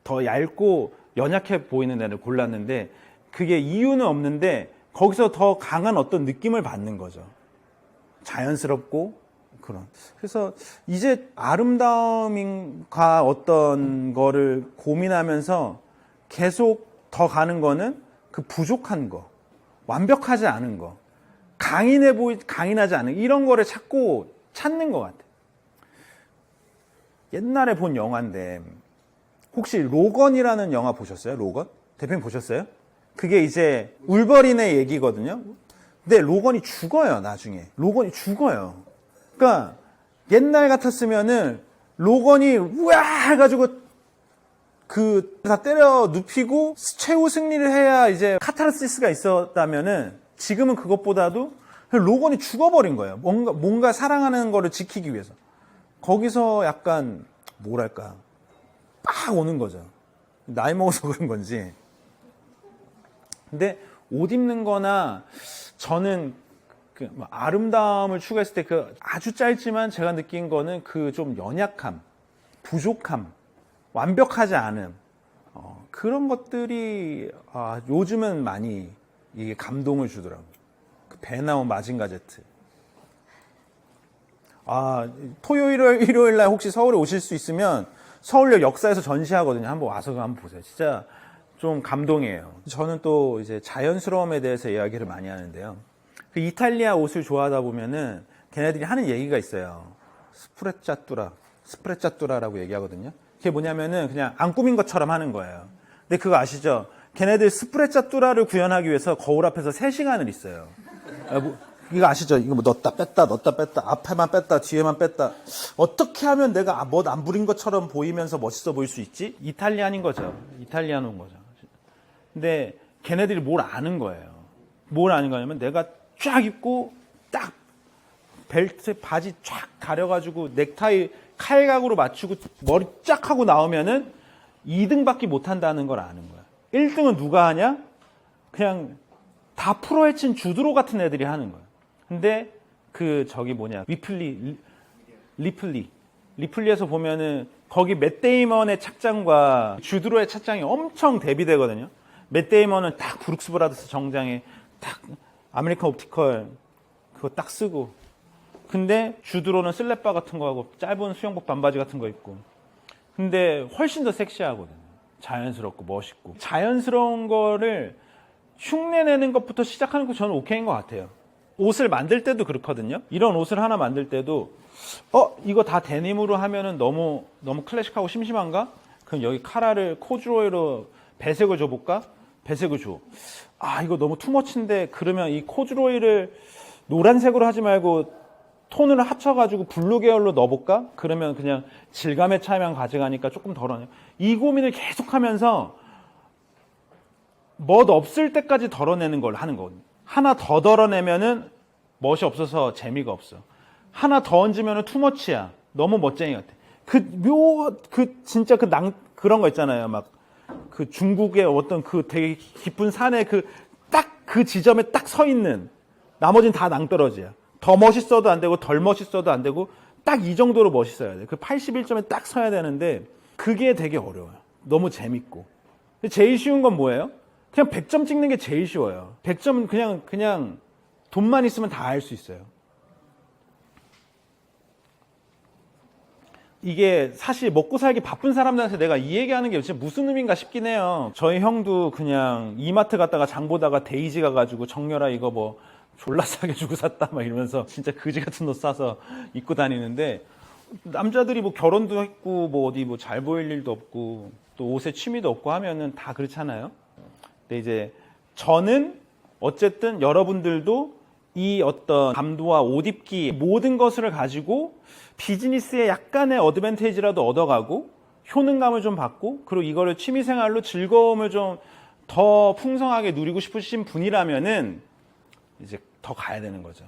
더 얇고 연약해 보이는 애를 골랐는데 그게 이유는 없는데 거기서 더 강한 어떤 느낌을 받는 거죠. 자연스럽고 그런. 그래서 이제 아름다움과 어떤 거를 고민하면서 계속 더 가는 거는 그 부족한 거, 완벽하지 않은 거, 강인하지 않은 이런 거를 찾는 것 같아요. 옛날에 본 영화인데 혹시 로건이라는 영화 보셨어요? 로건? 대표님 보셨어요? 그게 이제 울버린의 얘기거든요. 근데 로건이 죽어요, 나중에. 로건이 죽어요. 그러니까 옛날 같았으면은 로건이 우와 해가지고 다 때려 눕히고 최후 승리를 해야 이제 카타르시스가 있었다면은 지금은 그것보다도 로건이 죽어버린 거예요. 뭔가 사랑하는 거를 지키기 위해서. 거기서 약간 빡 오는 거죠. 나이 먹어서 그런 건지. 근데 옷 입는 거나 저는 뭐 아름다움을 추구했을 때 그 아주 짧지만 제가 느낀 거는 그 좀 연약함, 부족함, 완벽하지 않음, 그런 것들이 요즘은 많이 이게 감동을 주더라고요. 그 배 나온 마징가 제트. 토요일, 일요일 날 혹시 서울에 오실 수 있으면 서울역 역사에서 전시하거든요. 한번 와서 한번 보세요. 진짜 좀 감동이에요. 저는 또 이제 자연스러움에 대해서 이야기를 많이 하는데요. 그 이탈리아 옷을 좋아하다 보면은 걔네들이 하는 얘기가 있어요. 스프레짜뚜라라고 얘기하거든요. 그게 뭐냐면은 그냥 안 꾸민 것처럼 하는 거예요. 근데 그거 아시죠? 걔네들 스프레짜뚜라를 구현하기 위해서 거울 앞에서 3시간을 있어요. 이거 아시죠? 이거 뭐 넣었다 뺐다, 앞에만 뺐다, 뒤에만 뺐다. 어떻게 하면 내가 멋 안 부린 것처럼 보이면서 멋있어 보일 수 있지? 이탈리안인 거죠. 이탈리아노인 거죠. 근데 걔네들이 뭘 아는 거예요. 뭘 아는 거냐면 내가 쫙 입고 딱 벨트, 바지 쫙 가려가지고 넥타이 칼각으로 맞추고 머리 쫙 하고 나오면은 2등밖에 못한다는 걸 아는 거야. 1등은 누가 하냐? 그냥 다 프로에 친 주드로 같은 애들이 하는 거야. 근데 리플리에서 보면은 거기 맷 데이먼의 착장과 주드로의 착장이 엄청 대비되거든요. 맷 데이먼은 딱 브룩스 브라더스 정장에 딱 아메리칸 옵티컬 그거 딱 쓰고, 근데 주드로는 슬랩바 같은 거 하고 짧은 수영복 반바지 같은 거 입고, 근데 훨씬 더 섹시하거든요. 자연스럽고 멋있고. 자연스러운 거를 흉내내는 것부터 시작하는 거 저는 오케이인 것 같아요. 옷을 만들 때도 그렇거든요. 이런 옷을 하나 만들 때도 이거 다 데님으로 하면은 너무 클래식하고 심심한가? 그럼 여기 카라를 코듀로이로 배색을 줘볼까? 배색을 줘. 이거 너무 투머치인데 그러면 이 코듀로이를 노란색으로 하지 말고 톤을 합쳐가지고 블루 계열로 넣어볼까? 그러면 그냥 질감의 차이만 가져가니까 조금 덜어내요. 이 고민을 계속하면서 멋 없을 때까지 덜어내는 걸 하는 거거든요. 하나 더 덜어내면은 멋이 없어서 재미가 없어. 하나 더 얹으면은 투머치야. 너무 멋쟁이 같아. 진짜 그런 거 있잖아요. 막 그 중국의 어떤 그 되게 깊은 산에 딱 그 지점에 딱 서 있는, 나머지는 다 낭떠러지야. 더 멋있어도 안 되고 덜 멋있어도 안 되고 딱 이 정도로 멋있어야 돼. 그 81점에 딱 서야 되는데 그게 되게 어려워요. 너무 재밌고. 제일 쉬운 건 뭐예요? 그냥 100점 찍는 게 제일 쉬워요. 100점은 그냥 돈만 있으면 다 할 수 있어요. 이게 사실 먹고 살기 바쁜 사람들한테 내가 이 얘기하는 게 진짜 무슨 의미인가 싶긴 해요. 저희 형도 그냥 이마트 갔다가 장 보다가 데이지 가가지고 정렬아 이거 뭐 졸라 싸게 주고 샀다 막 이러면서 진짜 그지 같은 옷 사서 입고 다니는데, 남자들이 뭐 결혼도 했고 뭐 어디 뭐 잘 보일 일도 없고 또 옷에 취미도 없고 하면은 다 그렇잖아요. 근데 이제 저는 어쨌든 여러분들도 이 어떤 감도와 옷 입기 모든 것을 가지고 비즈니스에 약간의 어드밴티지라도 얻어가고 효능감을 좀 받고, 그리고 이거를 취미생활로 즐거움을 좀 더 풍성하게 누리고 싶으신 분이라면은 이제 더 가야 되는 거죠.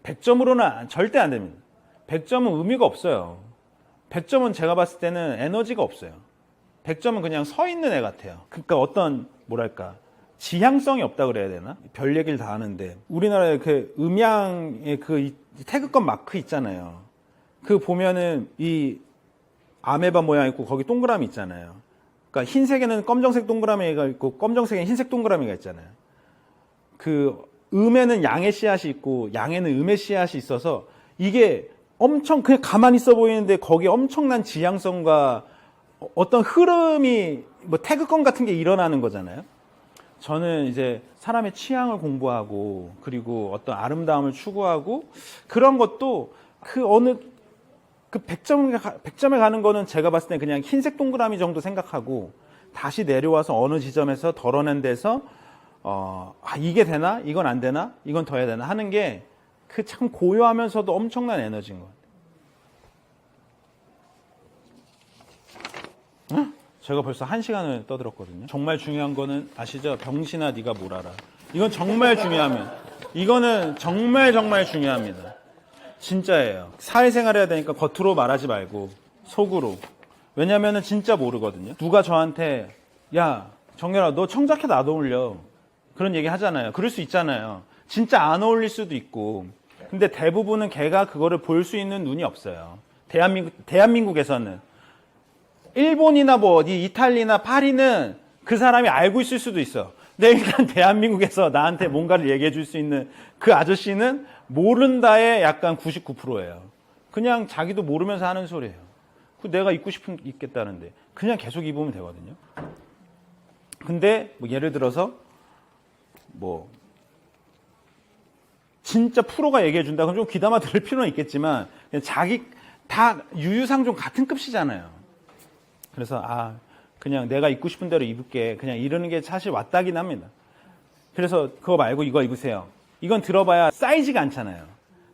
100점으로는 절대 안 됩니다. 100점은 의미가 없어요. 100점은 제가 봤을 때는 에너지가 없어요. 100점은 그냥 서 있는 애 같아요. 그러니까 어떤 뭐랄까 지향성이 없다 그래야 되나? 별 얘기를 다 하는데 우리나라에 그 음양의 그 태극권 마크 있잖아요. 그 보면은 이 아메바 모양 있고 거기 동그라미 있잖아요. 그러니까 흰색에는 검정색 동그라미가 있고 검정색에는 흰색 동그라미가 있잖아요. 그 음에는 양의 씨앗이 있고 양에는 음의 씨앗이 있어서 이게 엄청 그냥 가만히 있어 보이는데 거기에 엄청난 지향성과 어떤 흐름이 뭐 태극권 같은 게 일어나는 거잖아요. 저는 이제 사람의 취향을 공부하고 그리고 어떤 아름다움을 추구하고 그런 것도 그 어느 그 100점에 가는 거는 제가 봤을 때 그냥 흰색 동그라미 정도 생각하고 다시 내려와서 어느 지점에서 덜어낸 데서 이게 되나? 이건 안 되나? 이건 더 해야 되나? 하는 게 그 참 고요하면서도 엄청난 에너지인 것 같아요. 제가 벌써 1시간을 떠들었거든요. 정말 중요한 거는 아시죠? 병신아 네가 뭘 알아. 이건 정말 중요합니다. 이거는 정말 중요합니다. 진짜예요. 사회생활 해야 되니까 겉으로 말하지 말고 속으로. 왜냐면은 진짜 모르거든요. 누가 저한테 야 정렬아 너 청자켓 안 어울려. 그런 얘기 하잖아요. 그럴 수 있잖아요. 진짜 안 어울릴 수도 있고. 근데 대부분은 걔가 그거를 볼 수 있는 눈이 없어요. 대한민국에서는. 일본이나 뭐 어디 이탈리나 파리는 그 사람이 알고 있을 수도 있어. 근데 일단 대한민국에서 나한테 뭔가를 얘기해 줄 수 있는 그 아저씨는 모른다의 약간 99%예요. 그냥 자기도 모르면서 하는 소리예요. 내가 입고 싶은 입겠다는데 그냥 계속 입으면 되거든요. 근데 뭐 예를 들어서 뭐 진짜 프로가 얘기해 준다 그럼 좀 귀담아 들을 필요는 있겠지만 그냥 자기 다 유유상종 같은 급이잖아요. 그래서 그냥 내가 입고 싶은 대로 입을게 그냥 이러는 게 사실 왔다긴 합니다. 그래서 그거 말고 이거 입으세요. 이건 들어봐야 쌓이지가 않잖아요.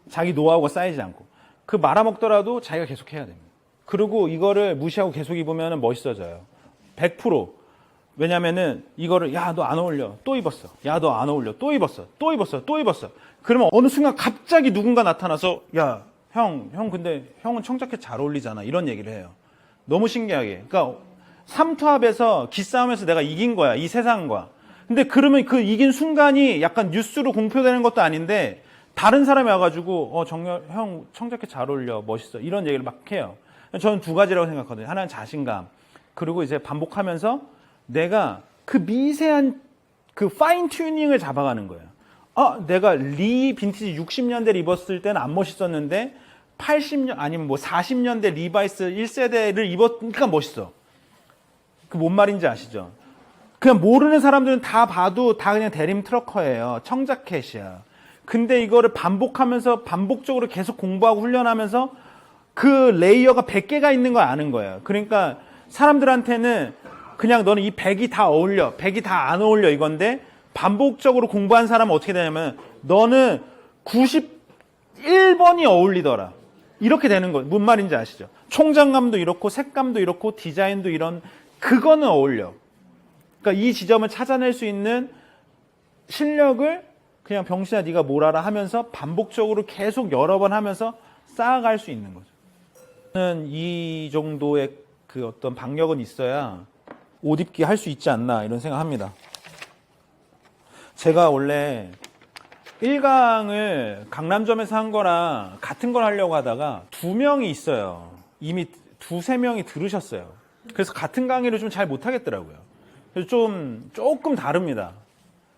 자기 노하우가 쌓이지 않고 그 말아먹더라도 자기가 계속 해야 됩니다. 그리고 이거를 무시하고 계속 입으면 멋있어져요. 100%. 왜냐면은 이거를 야 너 안 어울려 또 입었어. 야 너 안 어울려 또 입었어. 또 입었어. 또 입었어. 그러면 어느 순간 갑자기 누군가 나타나서 야 형 근데 형은 청자켓 잘 어울리잖아 이런 얘기를 해요. 너무 신기하게. 그러니까 삼투압에서 기싸움에서 내가 이긴 거야 이 세상과. 근데 그러면 그 이긴 순간이 약간 뉴스로 공표되는 것도 아닌데 다른 사람이 와가지고 정렬 형 청자켓 잘 어울려 멋있어 이런 얘기를 막 해요. 저는 두 가지라고 생각하거든요. 하나는 자신감. 그리고 이제 반복하면서 내가 그 미세한 그 파인 튜닝을 잡아가는 거예요. 내가 리 빈티지 60년대를 입었을 때는 안 멋있었는데 80년 아니면 뭐 40년대 리바이스 1세대를 입었으니까 멋있어. 그 뭔 말인지 아시죠? 그냥 모르는 사람들은 다 봐도 다 그냥 데님 트러커예요. 청자켓이야. 근데 이거를 반복하면서 반복적으로 계속 공부하고 훈련하면서 그 레이어가 100개가 있는 걸 아는 거예요. 그러니까 사람들한테는 그냥 너는 이 100이 다 어울려, 100이 다 안 어울려 이건데 반복적으로 공부한 사람은 어떻게 되냐면 너는 91번이 어울리더라. 이렇게 되는 거예요. 뭔 말인지 아시죠? 총장감도 이렇고 색감도 이렇고 디자인도 이런 그거는 어울려. 그러니까 이 지점을 찾아낼 수 있는 실력을 그냥 병신아 네가 뭘 알아 하면서 반복적으로 계속 여러 번 하면서 쌓아갈 수 있는 거죠. 저는 이 정도의 그 어떤 박력은 있어야 옷 입기 할 수 있지 않나 이런 생각합니다. 제가 원래 1강을 강남점에서 한 거랑 같은 걸 하려고 하다가 2명이 있어요. 이미 2-3명이 들으셨어요. 그래서 같은 강의를 좀 잘 못하겠더라고요. 그래서 조금 다릅니다.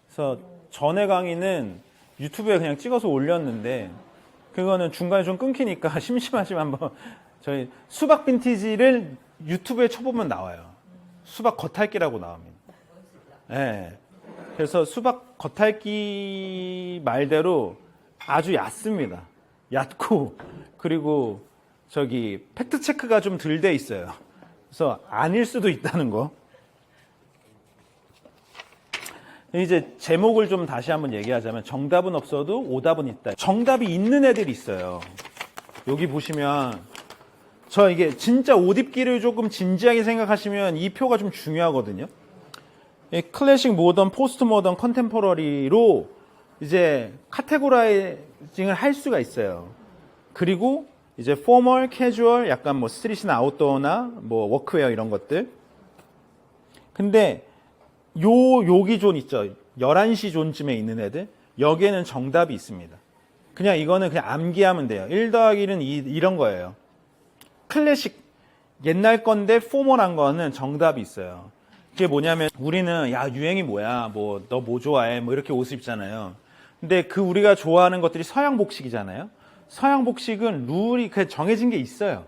그래서 전에 강의는 유튜브에 그냥 찍어서 올렸는데 그거는 중간에 좀 끊기니까 심심하시면 한번 저희 수박 빈티지를 유튜브에 쳐보면 나와요. 수박 겉핥기라고 나옵니다. 네. 그래서 수박 겉핥기 말대로 아주 얕습니다. 얕고 그리고 팩트 체크가 좀 덜 돼 있어요. 그래서 아닐 수도 있다는 거. 이제 제목을 좀 다시 한번 얘기하자면 정답은 없어도 오답은 있다. 정답이 있는 애들이 있어요. 여기 보시면 이게 진짜 옷 입기를 조금 진지하게 생각하시면 이 표가 좀 중요하거든요. 클래식, 모던, 포스트 모던, 컨템포러리로 이제 카테고라이징을 할 수가 있어요. 그리고 이제 포멀, 캐주얼, 약간 뭐 스트릿이나 아웃도어나 뭐 워크웨어 이런 것들. 근데 여기 존 있죠. 11시 존쯤에 있는 애들. 여기에는 정답이 있습니다. 그냥 이거는 그냥 암기하면 돼요. 1 더하기 1은 이런 거예요. 클래식, 옛날 건데 포멀한 거는 정답이 있어요. 그게 뭐냐면 우리는 야 유행이 뭐야 뭐 너 뭐 좋아해 뭐 이렇게 옷을 입잖아요. 근데 그 우리가 좋아하는 것들이 서양 복식이잖아요. 서양 복식은 룰이 그 정해진 게 있어요.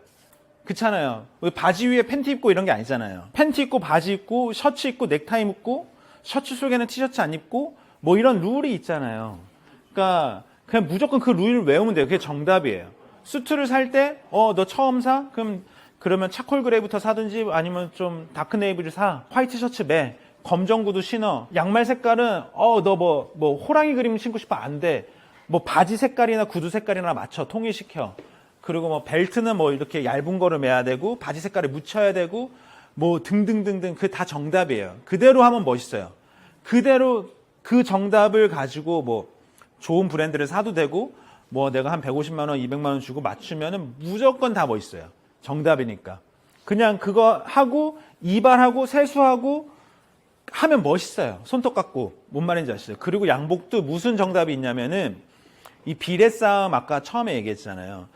그렇잖아요. 바지 위에 팬티 입고 이런 게 아니잖아요. 팬티 입고 바지 입고 셔츠 입고 넥타이 묶고 셔츠 속에는 티셔츠 안 입고 뭐 이런 룰이 있잖아요. 그러니까 그냥 무조건 그 룰을 외우면 돼요. 그게 정답이에요. 수트를 살 때 너 처음 사? 그러면 차콜 그레이부터 사든지 아니면 좀 다크 네이비를 사. 화이트 셔츠 매. 검정 구두 신어. 양말 색깔은 너 뭐 호랑이 그림 신고 싶어 안 돼. 뭐 바지 색깔이나 구두 색깔이나 맞춰 통일시켜. 그리고 뭐 벨트는 뭐 이렇게 얇은 거를 매야 되고 바지 색깔을 묻혀야 되고 뭐 등등등등 그게 다 정답이에요. 그대로 하면 멋있어요. 그대로 그 정답을 가지고 뭐 좋은 브랜드를 사도 되고 뭐 내가 한 150만 원, 200만 원 주고 맞추면은 무조건 다 멋있어요. 정답이니까. 그냥 그거 하고 이발하고 세수하고 하면 멋있어요. 손톱 깎고. 뭔 말인지 아시죠? 그리고 양복도 무슨 정답이 있냐면은 이 비례 싸움 아까 처음에 얘기했잖아요.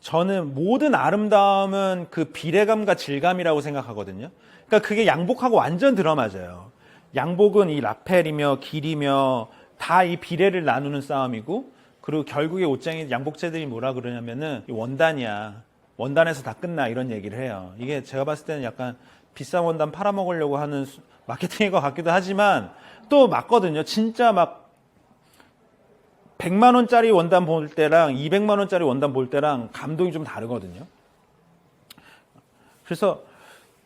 저는 모든 아름다움은 그 비례감과 질감이라고 생각하거든요. 그러니까 그게 양복하고 완전 들어맞아요. 양복은 이 라펠이며 길이며 다 이 비례를 나누는 싸움이고, 그리고 결국에 옷장에 양복재들이 뭐라 그러냐면은 원단이야. 원단에서 다 끝나 이런 얘기를 해요. 이게 제가 봤을 때는 약간 비싼 원단 팔아먹으려고 하는 마케팅인 것 같기도 하지만 또 맞거든요. 진짜 막 100만 원짜리 원단 볼 때랑 200만 원짜리 원단 볼 때랑 감동이 좀 다르거든요. 그래서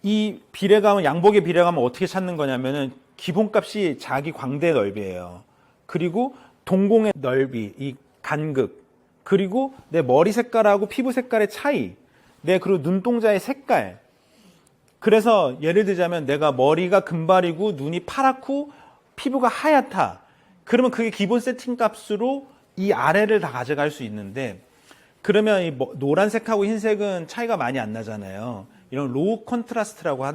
이 비례감은, 양복의 비례감은 어떻게 찾는 거냐면은 기본값이 자기 광대 넓이에요. 그리고 동공의 넓이, 이 간극, 그리고 내 머리 색깔하고 피부 색깔의 차이, 그리고 눈동자의 색깔. 그래서 예를 들자면 내가 머리가 금발이고 눈이 파랗고 피부가 하얗다. 그러면 그게 기본 세팅 값으로 이 아래를 다 가져갈 수 있는데, 그러면 이 노란색하고 흰색은 차이가 많이 안 나잖아요. 이런 로우 컨트라스트라고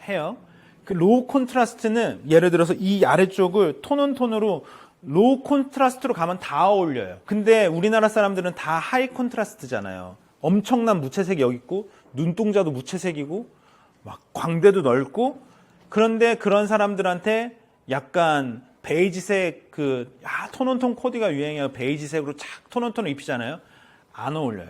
해요. 그 로우 컨트라스트는 예를 들어서 이 아래쪽을 톤온톤으로 로우 컨트라스트로 가면 다 어울려요. 근데 우리나라 사람들은 다 하이 컨트라스트잖아요. 엄청난 무채색이 여기 있고 눈동자도 무채색이고 막 광대도 넓고, 그런데 그런 사람들한테 약간 베이지색 톤온톤 코디가 유행해요. 베이지색으로 착 톤온톤을 입히잖아요. 안 어울려요.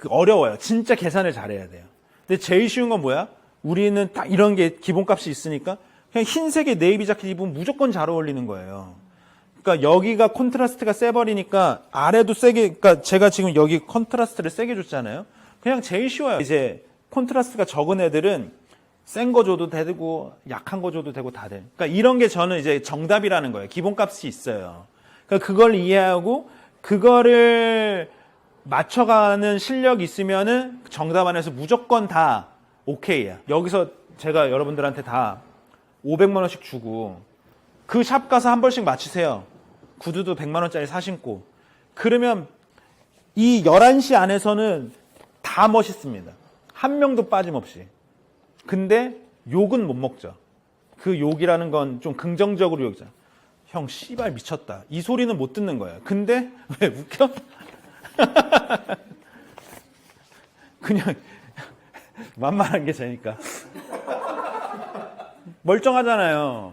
어려워요. 진짜 계산을 잘해야 돼요. 근데 제일 쉬운 건 뭐야? 우리는 딱 이런 게 기본값이 있으니까 그냥 흰색의 네이비 자켓 입으면 무조건 잘 어울리는 거예요. 그러니까 여기가 콘트라스트가 세버리니까 아래도 세게, 그러니까 제가 지금 여기 콘트라스트를 세게 줬잖아요. 그냥 제일 쉬워요. 이제 콘트라스트가 적은 애들은 센 거 줘도 되고 약한 거 줘도 되고 다 돼. 그러니까 이런 게 저는 이제 정답이라는 거예요. 기본값이 있어요. 그러니까 그걸 이해하고 그거를 맞춰가는 실력이 있으면은 정답 안에서 무조건 다 오케이야. 여기서 제가 여러분들한테 다 500만 원씩 주고 그 샵 가서 한 벌씩 맞추세요. 구두도 100만 원짜리 사신고. 그러면 이 11시 안에서는 다 멋있습니다. 한 명도 빠짐없이. 근데 욕은 못 먹죠. 그 욕이라는 건 좀 긍정적으로 욕이잖아. 형 씨발 미쳤다. 이 소리는 못 듣는 거예요. 근데 왜 웃겨? 그냥 만만한 게 재니까. 멀쩡하잖아요.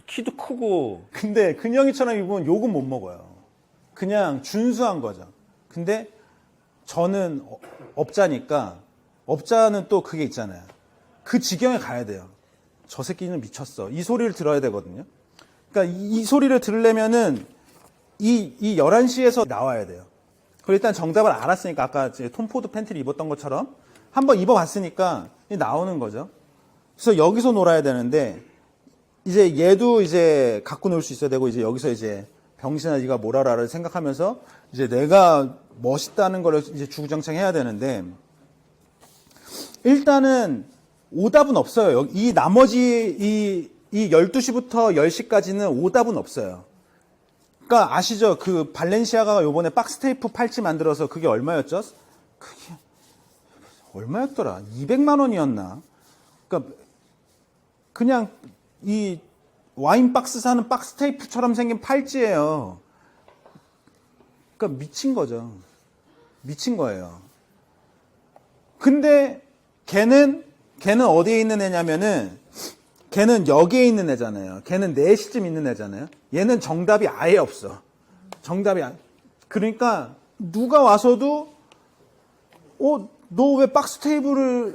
키도 크고. 근데 근영이처럼 입으면 욕은 못 먹어요. 그냥 준수한 거죠. 근데 저는 업자니까, 업자는 또 그게 있잖아요. 그 지경에 가야 돼요. 저 새끼는 미쳤어. 이 소리를 들어야 되거든요. 그러니까 이 소리를 들으려면은 이 11시에서 나와야 돼요. 그리고 일단 정답을 알았으니까, 아까 톰포드 팬티를 입었던 것처럼 한번 입어봤으니까 나오는 거죠. 그래서 여기서 놀아야 되는데, 이제 얘도 이제 갖고 놀 수 있어야 되고, 이제 여기서 이제 병신아 네가 뭘 알아를 생각하면서 이제 내가 멋있다는 걸 이제 주구장창 해야 되는데, 일단은 오답은 없어요. 이 나머지 이 12시부터 10시까지는 오답은 없어요. 그러니까 아시죠? 그 발렌시아가가 요번에 박스 테이프 팔찌 만들어서 그게 얼마였죠? 그게 얼마였더라? 200만 원이었나? 그러니까 그냥 이 와인 박스 사는 박스 테이프처럼 생긴 팔찌예요. 그러니까 미친 거죠. 미친 거예요. 근데 걔는 어디에 있는 애냐면은, 걔는 여기에 있는 애잖아요. 걔는 4시쯤 있는 애잖아요. 얘는 정답이 아예 없어. 그러니까 누가 와서도 너 왜 박스 테이블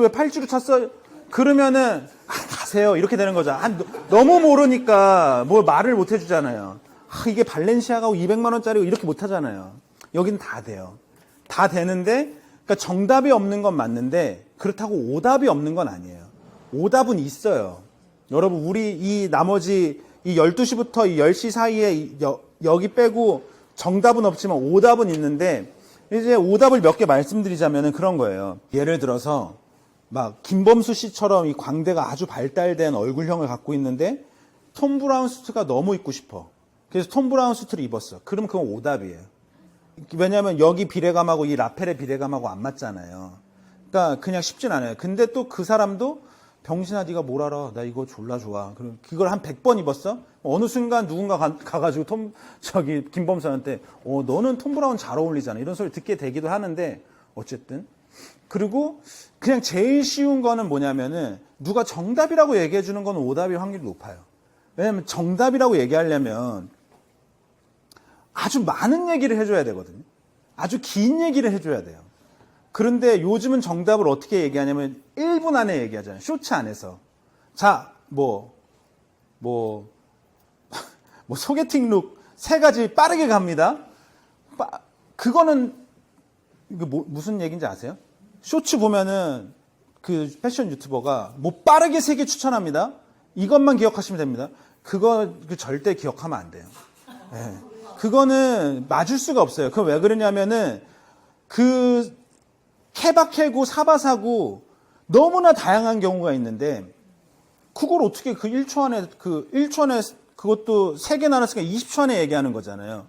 왜 팔찌로 찼어? 그러면은 가세요. 이렇게 되는 거죠. 너무 모르니까 뭘 말을 못 해주잖아요. 이게 발렌시아가고 200만 원짜리고 이렇게 못 하잖아요. 여기는 다 돼요. 다 되는데, 그러니까 정답이 없는 건 맞는데 그렇다고 오답이 없는 건 아니에요. 오답은 있어요. 여러분, 우리 이 나머지 이 12시부터 이 10시 사이에 여기 빼고 정답은 없지만 오답은 있는데, 이제 오답을 몇 개 말씀드리자면은 그런 거예요. 예를 들어서 막 김범수 씨처럼 이 광대가 아주 발달된 얼굴형을 갖고 있는데 톰 브라운 수트가 너무 입고 싶어. 그래서 톰 브라운 수트를 입었어. 그럼 그건 오답이에요. 왜냐하면 여기 비례감하고 이 라펠의 비례감하고 안 맞잖아요. 그러니까 그냥 쉽진 않아요. 근데 또 그 사람도 병신아 네가 뭘 알아? 나 이거 졸라 좋아. 그럼 그걸 한 100번 입었어? 어느 순간 누군가 가가지고 김범선한테 너는 톰 브라운 잘 어울리잖아. 이런 소리 듣게 되기도 하는데 어쨌든. 그리고 그냥 제일 쉬운 거는 뭐냐면은 누가 정답이라고 얘기해 주는 건 오답일 확률이 높아요. 왜냐면 정답이라고 얘기하려면 아주 많은 얘기를 해줘야 되거든요. 아주 긴 얘기를 해줘야 돼요. 그런데 요즘은 정답을 어떻게 얘기하냐면 1분 안에 얘기하잖아요. 쇼츠 안에서. 자, 소개팅 룩 3가지 빠르게 갑니다. 그거는, 무슨 얘기인지 아세요? 쇼츠 보면은 그 패션 유튜버가 빠르게 3개 추천합니다. 이것만 기억하시면 됩니다. 그거 절대 기억하면 안 돼요. 네. 그거는 맞을 수가 없어요. 그거 왜 그러냐면은 케바케고 사바사고 너무나 다양한 경우가 있는데 그걸 어떻게 1초 안에 그것도 3개 나눴으니까 20초 안에 얘기하는 거잖아요.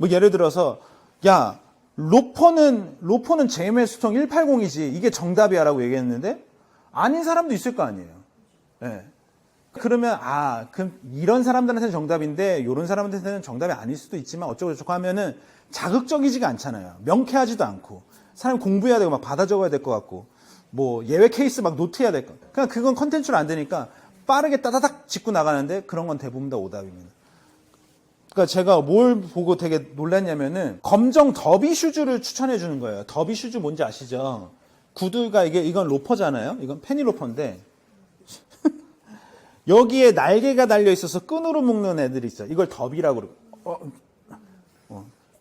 예를 들어서 야 로퍼는 JMS 통 180이지 이게 정답이야라고 얘기했는데 아닌 사람도 있을 거 아니에요. 네. 그러면 그럼 이런 사람들한테는 정답인데 이런 사람들한테는 정답이 아닐 수도 있지만 어쩌고저쩌고 하면은 자극적이지가 않잖아요. 명쾌하지도 않고 사람 공부해야 되고 막 받아 적어야 될 것 같고 예외 케이스 막 노트해야 될 것. 그냥 그건 컨텐츠로 안 되니까 빠르게 따다닥 짚고 나가는데 그런 건 대부분 다 오답입니다. 그러니까 제가 뭘 보고 되게 놀랐냐면은 검정 더비 슈즈를 추천해 주는 거예요. 더비 슈즈 뭔지 아시죠? 구두가 이건 로퍼잖아요. 이건 페니로퍼인데 여기에 날개가 달려 있어서 끈으로 묶는 애들이 있어요. 이걸 더비라고 그러고.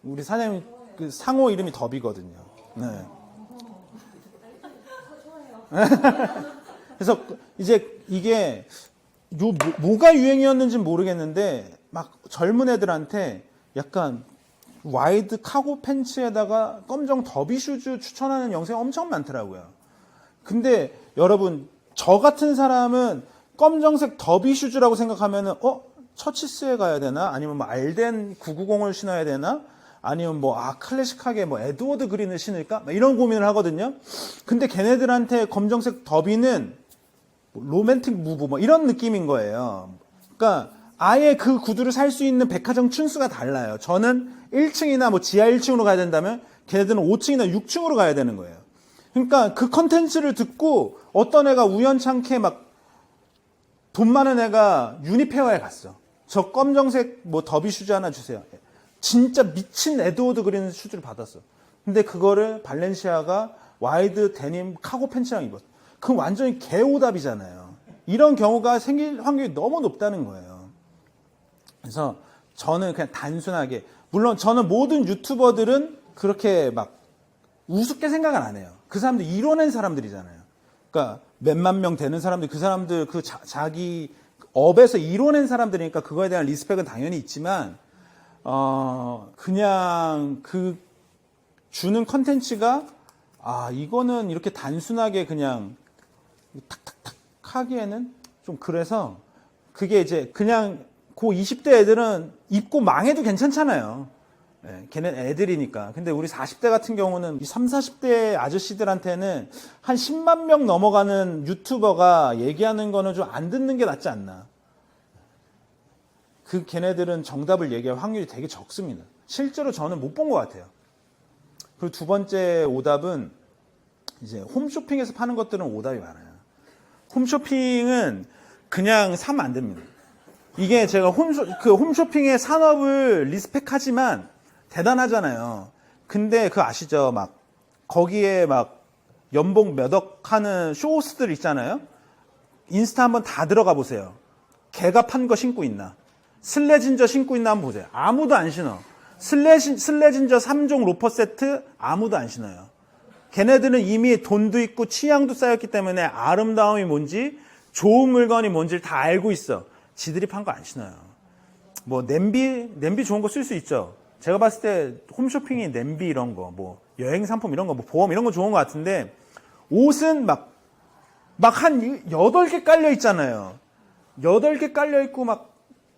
우리 사장님 그 상호 이름이 더비거든요. 네. 그래서 이제 이게 뭐가 유행이었는지는 모르겠는데 막 젊은 애들한테 약간 와이드 카고 팬츠에다가 검정 더비 슈즈 추천하는 영상이 엄청 많더라고요. 근데 여러분 저 같은 사람은 검정색 더비 슈즈라고 생각하면은 처치스에 가야 되나? 아니면 알덴 990을 신어야 되나? 아니면 클래식하게 에드워드 그린을 신을까? 이런 고민을 하거든요. 근데 걔네들한테 검정색 더비는 로맨틱 무브 이런 느낌인 거예요. 그러니까 아예 그 구두를 살 수 있는 백화점 층수가 달라요. 저는 1층이나 지하 1층으로 가야 된다면 걔네들은 5층이나 6층으로 가야 되는 거예요. 그러니까 그 컨텐츠를 듣고 어떤 애가 우연찮게 돈 많은 애가 유니페어에 갔어. 저 검정색 더비 슈즈 하나 주세요. 진짜 미친 에드워드 그린 슈즈를 받았어. 근데 그거를 발렌시아가 와이드 데님 카고 팬츠랑 입었어. 그건 완전히 개오답이잖아요. 이런 경우가 생길 확률이 너무 높다는 거예요. 그래서 저는 그냥 단순하게, 물론 저는 모든 유튜버들은 그렇게 우습게 생각은 안 해요. 그 사람들 이뤄낸 사람들이잖아요. 그러니까 몇만 명 되는 사람들, 그 사람들 자기 업에서 이뤄낸 사람들이니까 그거에 대한 리스펙은 당연히 있지만 그냥 주는 컨텐츠가 이거는 이렇게 단순하게 그냥 탁탁탁 하기에는 좀 그래서 그게 이제 그냥 그 20대 애들은 입고 망해도 괜찮잖아요. 네, 걔는 애들이니까. 근데 우리 40대 같은 경우는 이 30, 40대 아저씨들한테는 한 10만 명 넘어가는 유튜버가 얘기하는 거는 좀 안 듣는 게 낫지 않나. 걔네들은 정답을 얘기할 확률이 되게 적습니다. 실제로 저는 못 본 것 같아요. 그리고 두 번째 오답은 이제 홈쇼핑에서 파는 것들은 오답이 많아요. 홈쇼핑은 그냥 사면 안 됩니다. 이게 제가 홈쇼핑의 산업을 리스펙하지만 대단하잖아요. 근데 그거 아시죠? 거기에 연봉 몇 억 하는 쇼호스들 있잖아요. 인스타 한번 다 들어가 보세요. 걔가 판 거 신고 있나? 슬래진저 신고 있나 한번 보세요. 아무도 안 신어. 슬래진저 3종 로퍼 세트 아무도 안 신어요. 걔네들은 이미 돈도 있고 취향도 쌓였기 때문에 아름다움이 뭔지 좋은 물건이 뭔지를 다 알고 있어. 지들이 판 거 안 신어요. 냄비 좋은 거 쓸 수 있죠. 제가 봤을 때 홈쇼핑이 냄비 이런 거, 여행 상품 이런 거, 보험 이런 거 좋은 것 같은데 옷은 한 8개 깔려 있잖아요. 8개 깔려 있고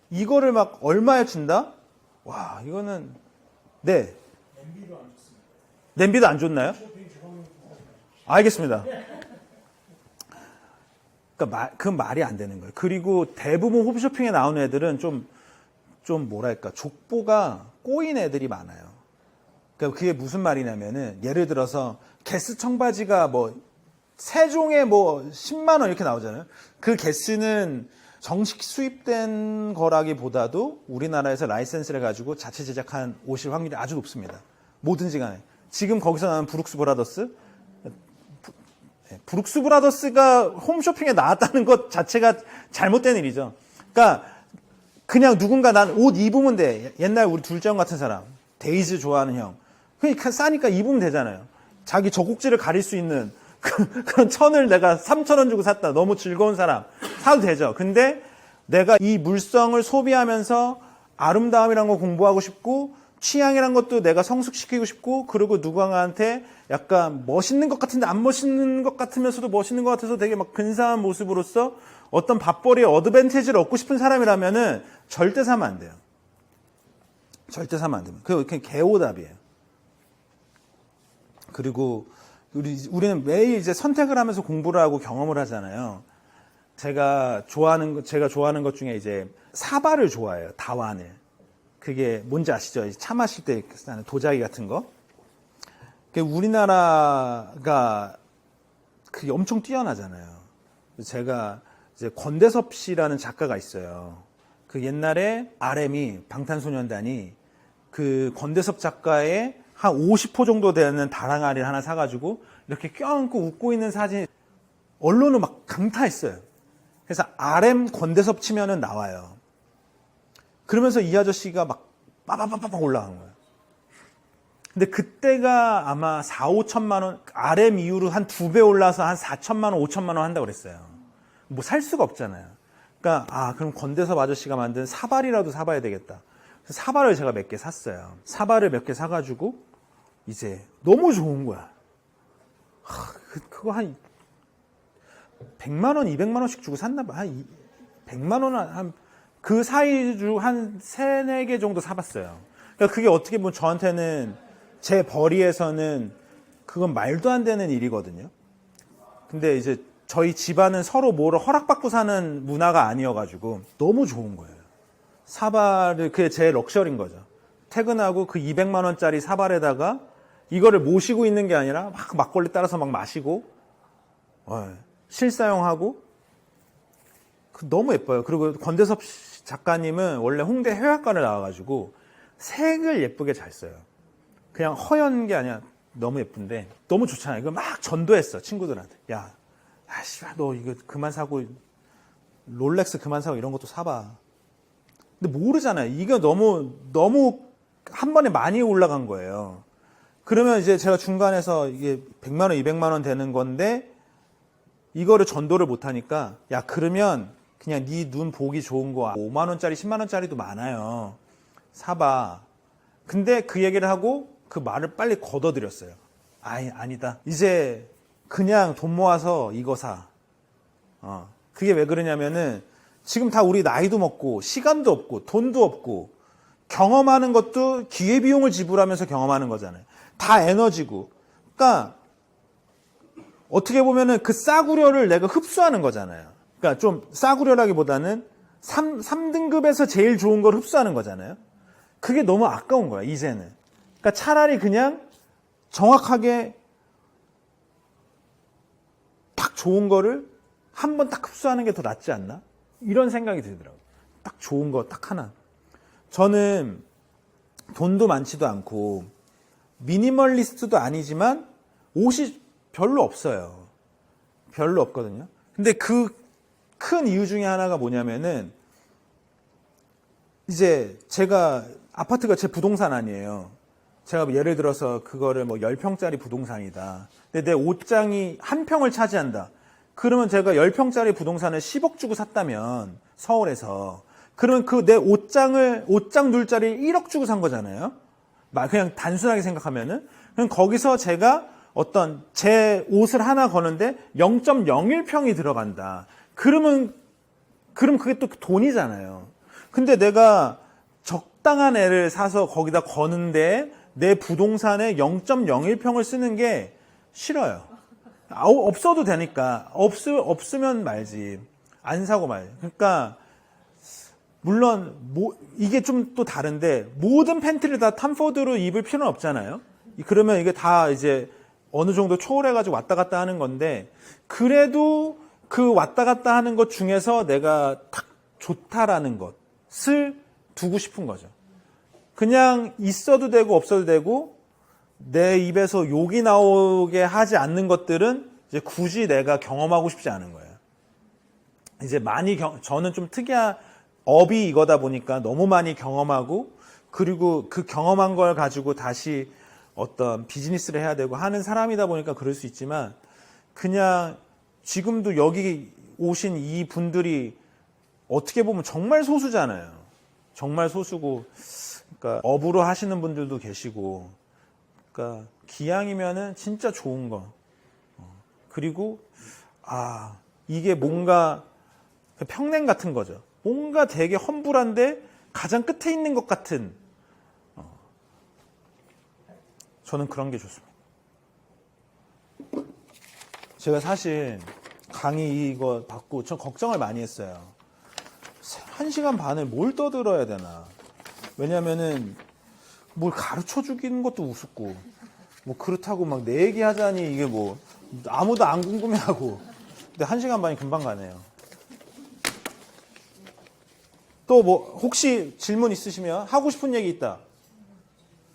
이거를 얼마에 준다? 와, 이거는 네. 냄비도 안 좋습니다. 냄비도 안 좋나요? 알겠습니다. 그러니까 그건 말이 안 되는 거예요. 그리고 대부분 홈쇼핑에 나오는 애들은 좀 뭐랄까, 족보가 꼬인 애들이 많아요. 그러니까 그게 무슨 말이냐면은, 예를 들어서 게스 청바지가 뭐 세종에 뭐 10만 원 이렇게 나오잖아요. 그 게스는 정식 수입된 거라기보다도 우리나라에서 라이센스를 가지고 자체 제작한 옷일 확률이 아주 높습니다. 뭐든지 간에. 지금 거기서 나온 브룩스 브라더스가 홈쇼핑에 나왔다는 것 자체가 잘못된 일이죠. 그러니까 그냥 누군가 난 옷 입으면 돼. 옛날 우리 둘째 형 같은 사람, 데이즈 좋아하는 형. 그러니까 싸니까 입으면 되잖아요. 자기 젖꼭지를 가릴 수 있는 그런 천을 내가 3,000원 주고 샀다. 너무 즐거운 사람. 사도 되죠. 근데 내가 이 물성을 소비하면서 아름다움이란 거 공부하고 싶고, 취향이란 것도 내가 성숙시키고 싶고, 그리고 누군가한테 약간 멋있는 것 같은데 안 멋있는 것 같으면서도 멋있는 것 같아서 되게 막 근사한 모습으로서 어떤 밥벌이의 어드밴티지를 얻고 싶은 사람이라면은 절대 사면 안 돼요. 절대 사면 안 됩니다. 그게 개오답이에요. 그리고 우리는 매일 이제 선택을 하면서 공부를 하고 경험을 하잖아요. 제가 좋아하는 것 중에 이제 사바를 좋아해요. 다완을. 그게 뭔지 아시죠? 차 마실 때 쓰는 도자기 같은 거. 우리나라가 그게 엄청 뛰어나잖아요. 제가 이제 권대섭 씨라는 작가가 있어요. 그 옛날에 RM이 방탄소년단이 그 권대섭 작가의 한 50호 정도 되는 다랑아리를 하나 사가지고 이렇게 껴안고 웃고 있는 사진 언론을 막 강타했어요. 그래서 RM 권대섭 치면은 나와요. 그러면서 이 아저씨가 막 빠바바바박 올라간 거예요. 근데 그때가 아마 4, 5천만 원, RM 이후로 한 2배 올라서 한 4천만 원, 5천만 원 한다고 그랬어요. 뭐 살 수가 없잖아요. 그러니까 그럼 권대섭 아저씨가 만든 사발이라도 사봐야 되겠다. 그래서 사발을 제가 몇 개 샀어요. 사발을 몇 개 사가지고 이제 너무 좋은 거야. 그거 한 100만 원, 200만 원씩 주고 샀나 봐. 한 100만 원, 그 사이 중 한 3, 4개 정도 사봤어요. 그러니까 그게 어떻게 보면 저한테는 제 벌이에서는 그건 말도 안 되는 일이거든요. 근데 이제 저희 집안은 서로 뭐를 허락받고 사는 문화가 아니어가지고 너무 좋은 거예요. 사발을, 그게 제 럭셔리인 거죠. 퇴근하고 그 200만 원짜리 사발에다가 이거를 모시고 있는 게 아니라 막 막걸리 따라서 막 마시고, 실사용하고, 너무 예뻐요. 그리고 권대섭 작가님은 원래 홍대 해화과를 나와가지고 색을 예쁘게 잘 써요. 그냥 허연 게 아니라 너무 예쁜데 너무 좋잖아요. 이거 막 전도했어, 친구들한테. 야, 씨발 너 이거 그만 사고 롤렉스 그만 사고 이런 것도 사봐. 근데 모르잖아요. 이게 너무 한 번에 많이 올라간 거예요. 그러면 이제 제가 중간에서 이게 100만 원, 200만 원 되는 건데 이거를 전도를 못 하니까, 야, 그러면 그냥 네 눈 보기 좋은 거 5만 원짜리, 10만 원짜리도 많아요. 사봐. 근데 그 얘기를 하고 그 말을 빨리 걷어들였어요. 아니다. 이제 그냥 돈 모아서 이거 사. 그게 왜 그러냐면은 지금 다 우리 나이도 먹고 시간도 없고 돈도 없고 경험하는 것도 기회비용을 지불하면서 경험하는 거잖아요. 다 에너지고. 그러니까 어떻게 보면은 그 싸구려를 내가 흡수하는 거잖아요. 그러니까 좀 싸구려라기보다는 3등급에서 제일 좋은 걸 흡수하는 거잖아요. 그게 너무 아까운 거야, 이제는. 그러니까 차라리 그냥 정확하게 딱 좋은 거를 한 번 딱 흡수하는 게 더 낫지 않나? 이런 생각이 들더라고요. 딱 좋은 거 딱 하나. 저는 돈도 많지도 않고 미니멀리스트도 아니지만 옷이 별로 없어요. 별로 없거든요. 근데 그 큰 이유 중에 하나가 뭐냐면은 이제 제가 아파트가 제 부동산 아니에요. 제가 예를 들어서 그거를 뭐 10평짜리 부동산이다. 근데 내 옷장이 한 평을 차지한다. 그러면 제가 10평짜리 부동산을 10억 주고 샀다면 서울에서, 그러면 그 내 옷장 둘 자리 1억 주고 산 거잖아요. 그냥 단순하게 생각하면은. 그럼 거기서 제가 어떤 제 옷을 하나 거는데 0.01평이 들어간다. 그럼 그게 또 돈이잖아요. 근데 내가 적당한 애를 사서 거기다 거는데 내 부동산에 0.01평을 쓰는 게 싫어요. 없어도 되니까. 없으면 말지. 안 사고 말지. 그러니까, 물론, 이게 좀 또 다른데, 모든 팬티를 다 탐포드로 입을 필요는 없잖아요. 그러면 이게 다 이제 어느 정도 초월해가지고 왔다 갔다 하는 건데, 그래도 그 왔다 갔다 하는 것 중에서 내가 딱 좋다라는 것을 두고 싶은 거죠. 그냥 있어도 되고 없어도 되고, 내 입에서 욕이 나오게 하지 않는 것들은 이제 굳이 내가 경험하고 싶지 않은 거예요. 이제 저는 좀 특이한 업이 이거다 보니까 너무 많이 경험하고, 그리고 그 경험한 걸 가지고 다시 어떤 비즈니스를 해야 되고 하는 사람이다 보니까 그럴 수 있지만, 그냥 지금도 여기 오신 이 분들이 어떻게 보면 정말 소수잖아요. 정말 소수고, 그러니까 업으로 하시는 분들도 계시고, 그러니까 기왕이면은 진짜 좋은 거. 그리고 이게 뭔가 평냉 같은 거죠. 뭔가 되게 험불한데 가장 끝에 있는 것 같은. 저는 그런 게 좋습니다. 제가 사실 강의 이거 받고 전 걱정을 많이 했어요. 1시간 반을 뭘 떠들어야 되나. 왜냐면은 뭘 가르쳐 주기는 것도 우습고, 뭐 그렇다고 막 내 얘기 하자니 이게 뭐 아무도 안 궁금해하고. 근데 1시간 반이 금방 가네요. 또 뭐 혹시 질문 있으시면, 하고 싶은 얘기 있다,